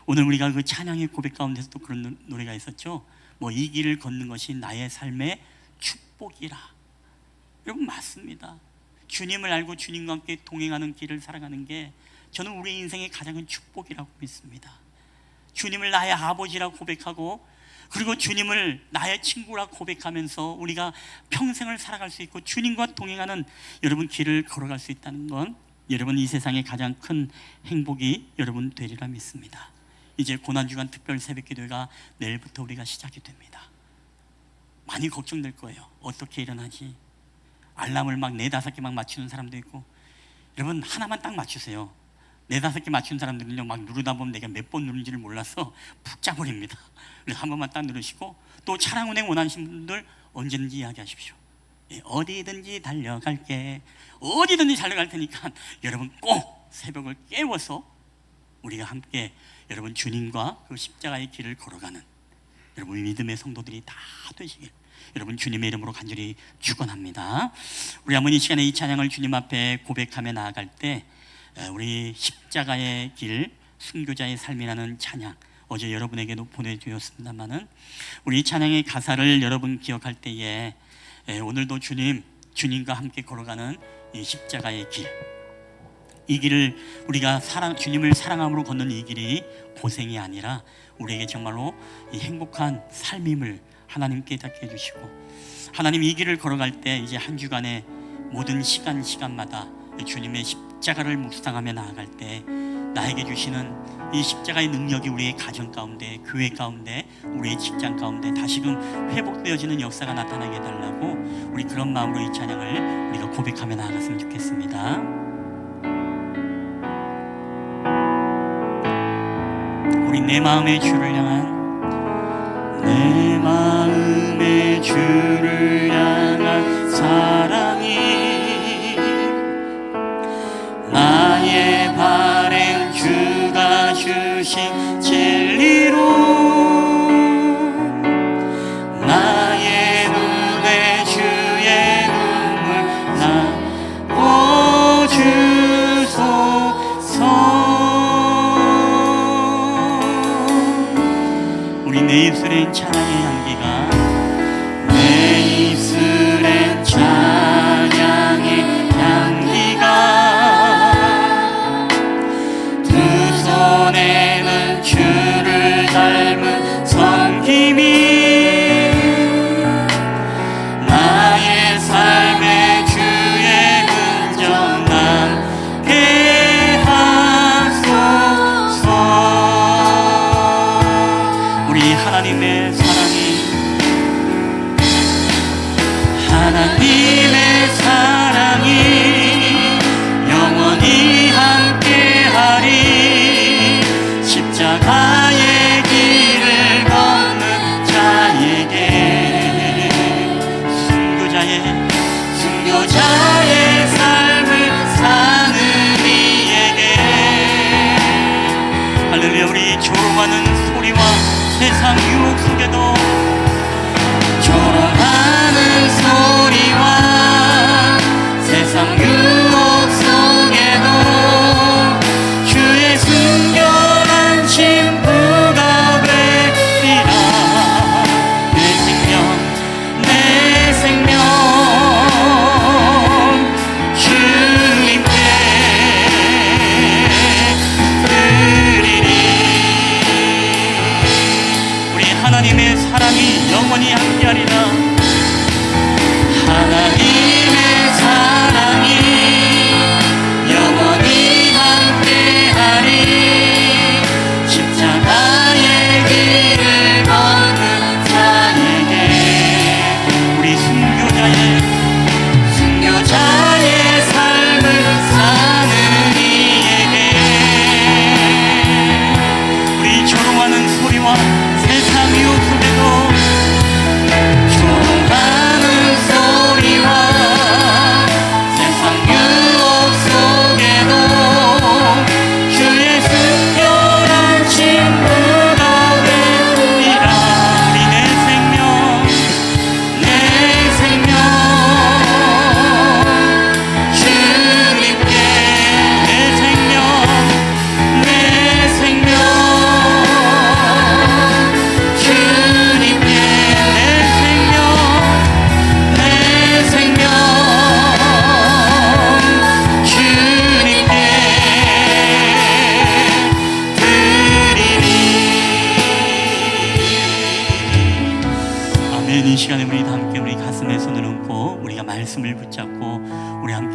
오늘 우리가 그 찬양의 고백 가운데서도 그런 노래가 있었죠. 뭐 이 길을 걷는 것이 나의 삶의 축복이라. 여러분 맞습니다. 주님을 알고 주님과 함께 동행하는 길을 살아가는 게 저는 우리 인생의 가장 큰 축복이라고 믿습니다. 주님을 나의 아버지라고 고백하고 그리고 주님을 나의 친구라 고백하면서 우리가 평생을 살아갈 수 있고 주님과 동행하는 여러분 길을 걸어갈 수 있다는 건 여러분 이 세상의 가장 큰 행복이 여러분 되리라 믿습니다. 이제 고난주간 특별 새벽기도회가 내일부터 우리가 시작이 됩니다. 많이 걱정될 거예요. 어떻게 일어나지? 알람을 막 4-5개 막 맞추는 사람도 있고, 여러분 하나만 딱 맞추세요. 4-5개 맞춘 사람들은요 막 누르다 보면 내가 몇 번 누른지를 몰라서 푹 자버립니다. 그래서 한 번만 딱 누르시고, 또 차량 운행 원하시는 분들 언제든지 이야기하십시오. 예, 어디든지 달려갈게, 어디든지 달려갈 테니까 여러분 꼭 새벽을 깨워서 우리가 함께 여러분 주님과 그 십자가의 길을 걸어가는 여러분 믿음의 성도들이 다 되시길 여러분 주님의 이름으로 간절히 축원합니다. 우리 한번 이 시간에 이 찬양을 주님 앞에 고백하며 나아갈 때 우리 십자가의 길 순교자의 삶이라는 찬양, 어제 여러분에게도 보내드렸습니다만은 우리 이 찬양의 가사를 여러분 기억할 때에 오늘도 주님과 함께 걸어가는 이 십자가의 길, 이 길을 우리가 주님을 사랑함으로 걷는 이 길이 고생이 아니라 우리에게 정말로 이 행복한 삶임을 하나님 깨닫게 해주시고, 하나님 이 길을 걸어갈 때 이제 한 주간의 모든 시간마다 주님의 십자가를 묵상하며 나아갈 때 나에게 주시는 이 십자가의 능력이 우리의 가정 가운데, 교회 가운데, 우리의 직장 가운데 다시금 회복되어지는 역사가 나타나게 해달라고 우리 그런 마음으로 이 찬양을 우리가 고백하며 나아갔으면 좋겠습니다. 우리 내 마음의 주를 향한, 내 마음의 주를 향한 사랑이 나의 바램 주가 주신 진리로 나의 눈에 주의 눈물 나고 주소서. 우리 내 입술엔 찬양의 향기가, 내 입술엔 찬양의 향기가, 두 손에는 주를 닮은 섬김이 나의 삶의 주의 흔적 남게 하소서. 우리 하나님의 사랑이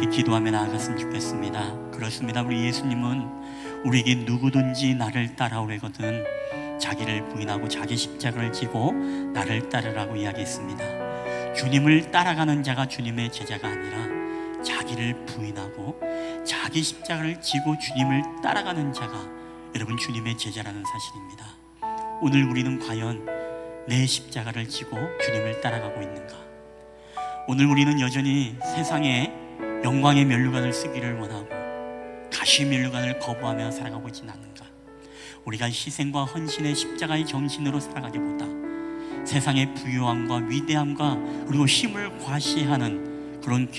함께 기도하며 나아갔으면 좋겠습니다. 그렇습니다. 우리 예수님은 우리에게 누구든지 나를 따라오래거든 자기를 부인하고 자기 십자가를 지고 나를 따르라고 이야기했습니다. 주님을 따라가는 자가 주님의 제자가 아니라 자기를 부인하고 자기 십자가를 지고 주님을 따라가는 자가 여러분 주님의 제자라는 사실입니다. 오늘 우리는 과연 내 십자가를 지고 주님을 따라가고 있는가? 오늘 우리는 여전히 세상에 영광의 면류관을 쓰기를 원하고 가시 면류관을 거부하며 살아가고 있지는 않는가? 우리가 희생과 헌신의 십자가의 정신으로 살아가기보다 세상의 부유함과 위대함과 그리고 힘을 과시하는 그런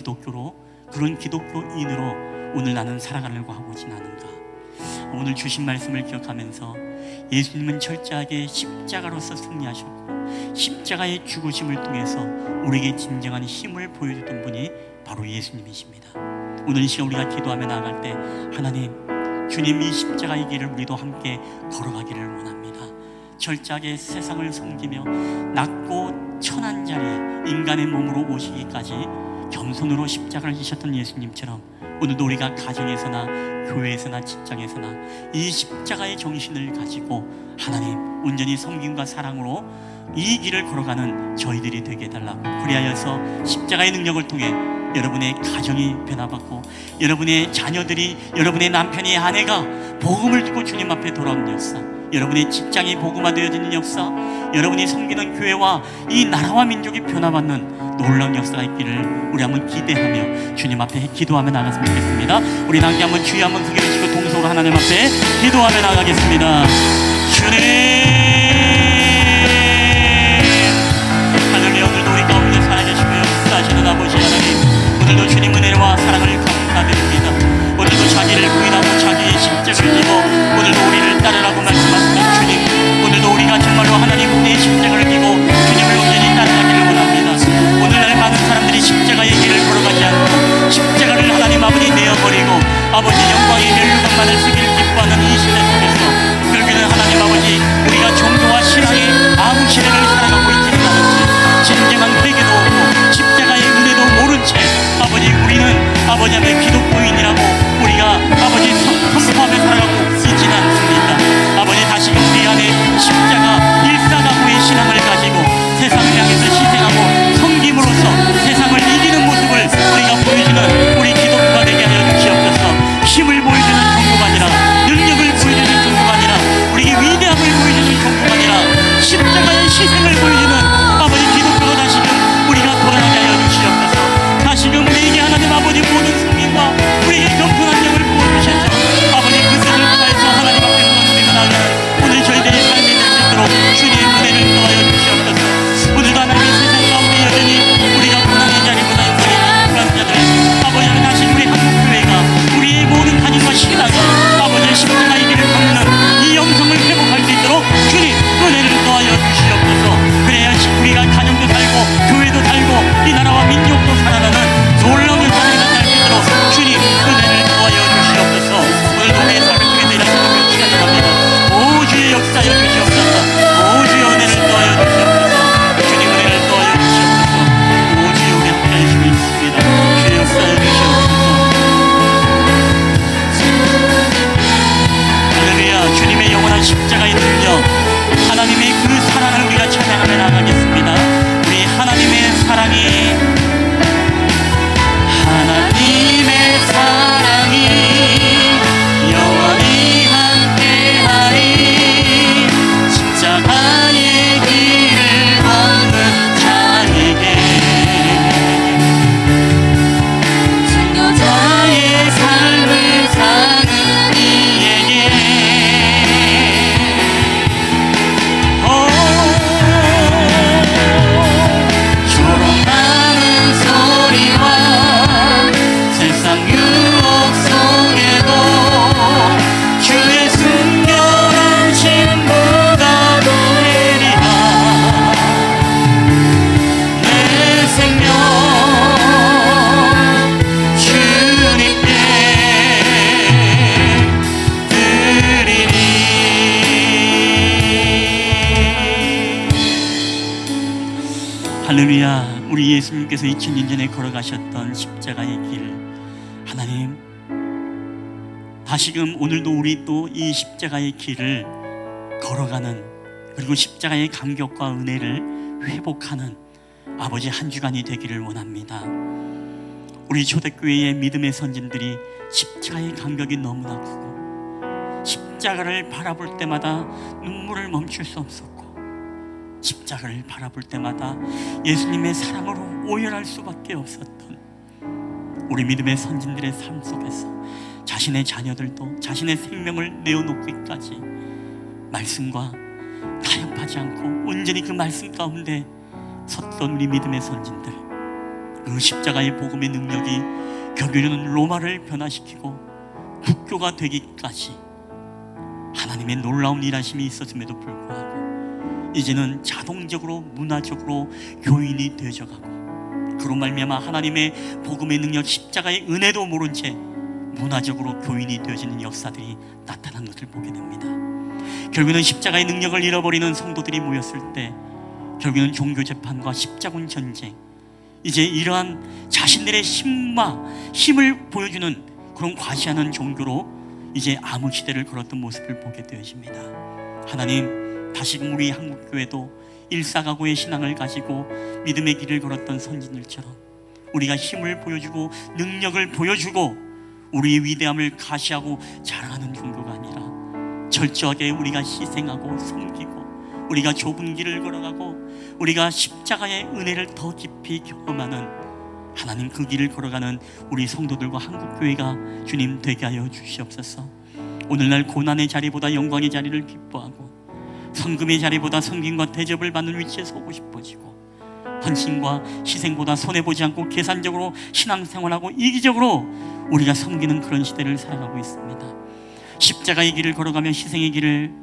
기독교인으로 오늘 나는 살아가려고 하고 있지는 않은가? 오늘 주신 말씀을 기억하면서 예수님은 철저하게 십자가로서 승리하셨고 십자가의 죽으심을 통해서 우리에게 진정한 힘을 보여줬던 분이 바로 예수님이십니다. 오늘 이 시간 우리가 기도하며 나아갈 때 하나님, 주님 이 십자가의 길을 우리도 함께 걸어가기를 원합니다. 철저하게 세상을 섬기며 낮고 천한 자리에 인간의 몸으로 오시기까지 겸손으로 십자가를 지셨던 예수님처럼 오늘도 우리가 가정에서나 교회에서나 직장에서나 이 십자가의 정신을 가지고 하나님 온전히 섬김과 사랑으로 이 길을 걸어가는 저희들이 되게 해달라고, 그리하여서 십자가의 능력을 통해 여러분의 가정이 변화받고 여러분의 자녀들이, 여러분의 남편이, 아내가 복음을 듣고 주님 앞에 돌아오는 역사, 여러분의 직장이 복음화되어지는 역사, 여러분이 섬기는 교회와 이 나라와 민족이 변화받는 놀라운 역사가 있기를 우리 한번 기대하며 주님 앞에 기도하며 나가겠습니다. 우리 함께 한번 주여 한번 크게 외치고 동성으로 하나님 앞에 기도하며 나가겠습니다. 주님, 할렐루야. 오늘도 우리 가운데 살아계시고 역사하시는 아버지 하나님, 오늘도 주님 은혜와 사랑을 감사드립니다. 오늘도 자기를 부인하고 자기의 십자가를 지고 오늘도 우리를 따르라고 말씀하시는 주님, 오늘도 우리가 정말로 하나님 은혜의 십자가를 지고 주님을 온전히 따라가기를 원합니다. 오늘날 많은 사람들이 십자가의 길을 걸어가지 않고 십자가를 하나님 아버지 내어버리고 아버지 영광의 멸류관만을 쓰기를 기뻐하는 이 시대 속에서 결국에는 하나님 아버지 우리가 종교와 신앙의 아무 시대를 살아가고 있지는 않은지 진정한 회개도 없고 십자가의 은혜도 모른 채 아버지 우리는 아버지 앞에 기독교인이라고 우리가 아버지 선포하며 살아가고 있지는 않습니다. 아버지 다시금 우리 안에 십자가 일사가구의 신앙을 가지고 세상을 향해서 희생하고 섬김으로써 세상을 이기는 모습을 우리가 보여주는 우리 기독교가 되게 하여 주시옵소서. 힘을 보여주는 종교가 아니라 능력을 보여주는 종교가 아니라 우리의 위대함을 보여주는 종교가 아니라 십자가의 희생을 보여주는 아버지 기독교가 다시금 우리가 돌아가게 하여 주시옵소서. 다시금 우리에게 하나님 아버지 모든 성민과 우리에게 겸손한 영을 부어주셔서 아버지 그 뜻을 따라서 하나님 앞에 무너뜨리며 나가는 오늘 저희들의 삶이 될 수 있도록 주님의 은혜를 더하여 주시옵소서. 오늘도 하나님의 세상 가운데 여전히 우리가 고난의 자리보다 영광의 불안자들 아버지 하나님 다시 우리 한국교회가 우리의 모든 가정과 신앙이 아버지의 십자가의 길을 걷는 이 영성을 회복할 수 있도록 주님 은혜를 더하여 주시옵소서. 그래야 우리가 가정도 살고 교회도 살고 이 나라와 민족도 살아가는 놀라운 역사를 나타낼 수 있도록 주님 은혜를 더하여 주시옵소서. 오늘도 우리의 삶을 통해서 일하시는 그 시간이 갑니다. 오 주의 역사여 주시옵소서. 오 주의 은혜를 더하여 주시옵소서. 주님 은혜를 더하여 주시옵소서. 오 주여 우리 함께 하시고 있습니다. 주의 역사여 주시옵소서. 할렐루야. 주님의 영원한 십자가의 능력, 하나님의 그 사랑을 우리가 찬양하며 나가겠습니다. 우리 하나님의 사랑이 영원히 함께하리. 십자가의 길을 걷는 자에게 자의 삶을 사는 이에게 조롱하는 소리와 세상 유혹 속에도 주의 순결한 신부가 되리라. 내 생명 주님께 드리리. 할렐루야. 우리 예수님께서 2000년 전에 걸어가셨던 십자가의 길, 하나님, 다시금 오늘도 우리 또 이 십자가의 길을 걸어가는, 그리고 십자가의 감격과 은혜를 회복하는 아버지 한 주간이 되기를 원합니다. 우리 초대교회의 믿음의 선진들이 십자가의 감격이 너무나 크고 십자가를 바라볼 때마다 눈물을 멈출 수 없었고 십자가를 바라볼 때마다 예수님의 사랑으로 오열할 수밖에 없었던 우리 믿음의 선진들의 삶 속에서 자신의 자녀들도 자신의 생명을 내어놓기까지 말씀과 타협하지 않고 온전히 그 말씀 가운데 섰던 우리 믿음의 선진들, 그 십자가의 복음의 능력이 결국에는 로마를 변화시키고 국교가 되기까지 하나님의 놀라운 일하심이 있었음에도 불구하고 이제는 자동적으로 문화적으로 교인이 되어져가고 그로 말미암아 하나님의 복음의 능력, 십자가의 은혜도 모른 채 문화적으로 교인이 되어지는 역사들이 나타난 것을 보게 됩니다. 결국에는 십자가의 능력을 잃어버리는 성도들이 모였을 때 결국에는 종교재판과 십자군 전쟁, 이제 이러한 자신들의 힘을 보여주는 그런 과시하는 종교로 이제 암흑 시대를 걸었던 모습을 보게 되어집니다. 하나님, 다시금 우리 한국교회도 일사각오의 신앙을 가지고 믿음의 길을 걸었던 선진들처럼 우리가 힘을 보여주고 능력을 보여주고 우리의 위대함을 가시하고 자랑하는 종교가 아니라 철저하게 우리가 희생하고 섬기고 우리가 좁은 길을 걸어가고 우리가 십자가의 은혜를 더 깊이 경험하는 하나님, 그 길을 걸어가는 우리 성도들과 한국교회가 주님 되게 하여 주시옵소서. 오늘날 고난의 자리보다 영광의 자리를 기뻐하고 성금의 자리보다 성김과 대접을 받는 위치에 서고 싶어지고 헌신과 희생보다 손해보지 않고 계산적으로 신앙생활하고 이기적으로 우리가 섬기는 그런 시대를 살아가고 있습니다. 십자가의 길을 걸어가며 희생의 길을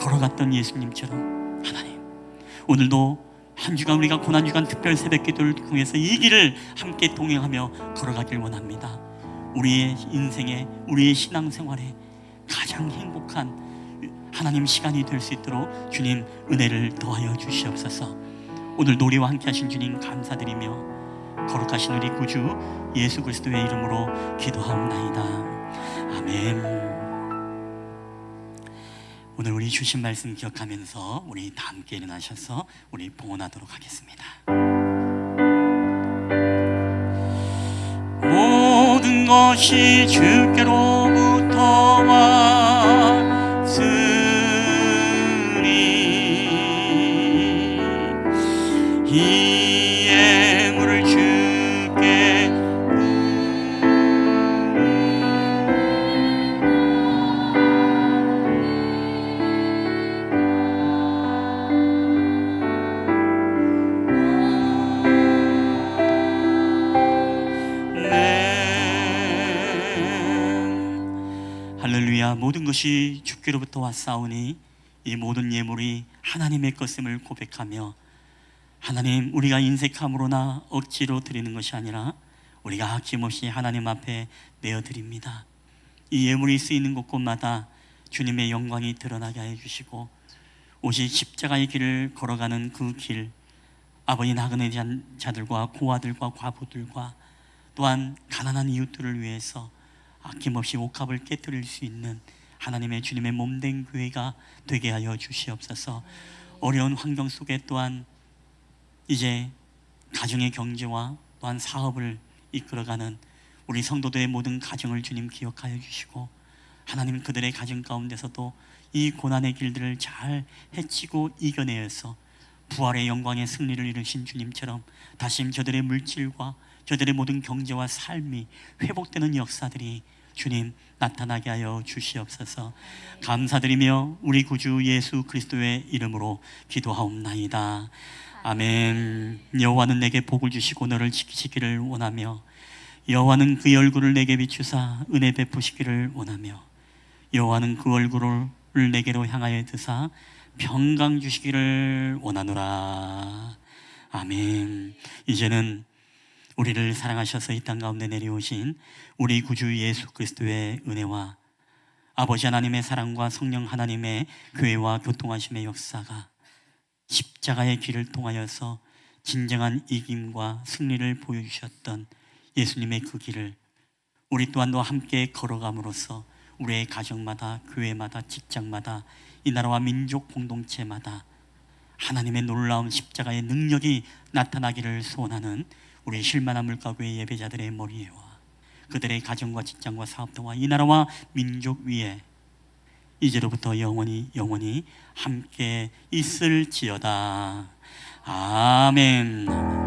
걸어갔던 예수님처럼 하나님, 오늘도 한 주간 우리가 고난주간 특별 새벽기도를 통해서 이 길을 함께 동행하며 걸어가길 원합니다. 우리의 인생에, 우리의 신앙생활에 가장 행복한 하나님 시간이 될 수 있도록 주님 은혜를 더하여 주시옵소서. 오늘도 우리와 함께 하신 주님 감사드리며 거룩하신 우리 구주 예수 그리스도의 이름으로 기도하옵나이다. 아멘. 오늘 우리 주신 말씀 기억하면서 우리 다 함께 일어나셔서 우리 봉헌하도록 하겠습니다. 모든 것이 주께로부터 왔으니 이 예물을 주께 할렐루야. 모든 것이 주께로부터 왔사오니 이 모든 예물이 하나님의 것임을 고백하며 하나님, 우리가 인색함으로나 억지로 드리는 것이 아니라 우리가 아낌없이 하나님 앞에 내어드립니다. 이 예물이 쓰이는 곳곳마다 주님의 영광이 드러나게 하여 주시고 오직 십자가의 길을 걸어가는 그 길, 아버지 나그네 자들과 고아들과 과부들과 또한 가난한 이웃들을 위해서 아낌없이 옥합을 깨뜨릴 수 있는 하나님의 주님의 몸된 교회가 되게 하여 주시옵소서. 어려운 환경 속에 또한 이제 가정의 경제와 또한 사업을 이끌어가는 우리 성도들의 모든 가정을 주님 기억하여 주시고 하나님, 그들의 가정 가운데서도 이 고난의 길들을 잘 헤치고 이겨내어서 부활의 영광의 승리를 이루신 주님처럼 다시 저들의 물질과 저들의 모든 경제와 삶이 회복되는 역사들이 주님 나타나게 하여 주시옵소서. 감사드리며 우리 구주 예수 그리스도의 이름으로 기도하옵나이다. 아멘. 여호와는 내게 복을 주시고 너를 지키시기를 원하며 여호와는 그의 얼굴을 내게 비추사 은혜 베푸시기를 원하며 여호와는 그 얼굴을 내게로 향하여 드사 평강 주시기를 원하노라. 아멘. 이제는 우리를 사랑하셔서 이 땅 가운데 내려오신 우리 구주 예수 그리스도의 은혜와 아버지 하나님의 사랑과 성령 하나님의 교회와 교통하심의 역사가 십자가의 길을 통하여서 진정한 이김과 승리를 보여주셨던 예수님의 그 길을 우리 또한도 함께 걸어감으로써 우리의 가정마다, 교회마다, 직장마다, 이 나라와 민족 공동체마다 하나님의 놀라운 십자가의 능력이 나타나기를 소원하는 우리 실만한 물가교회 예배자들의 머리에와 그들의 가정과 직장과 사업도와 이 나라와 민족 위에 이제로부터 영원히 함께 있을지어다. 아멘.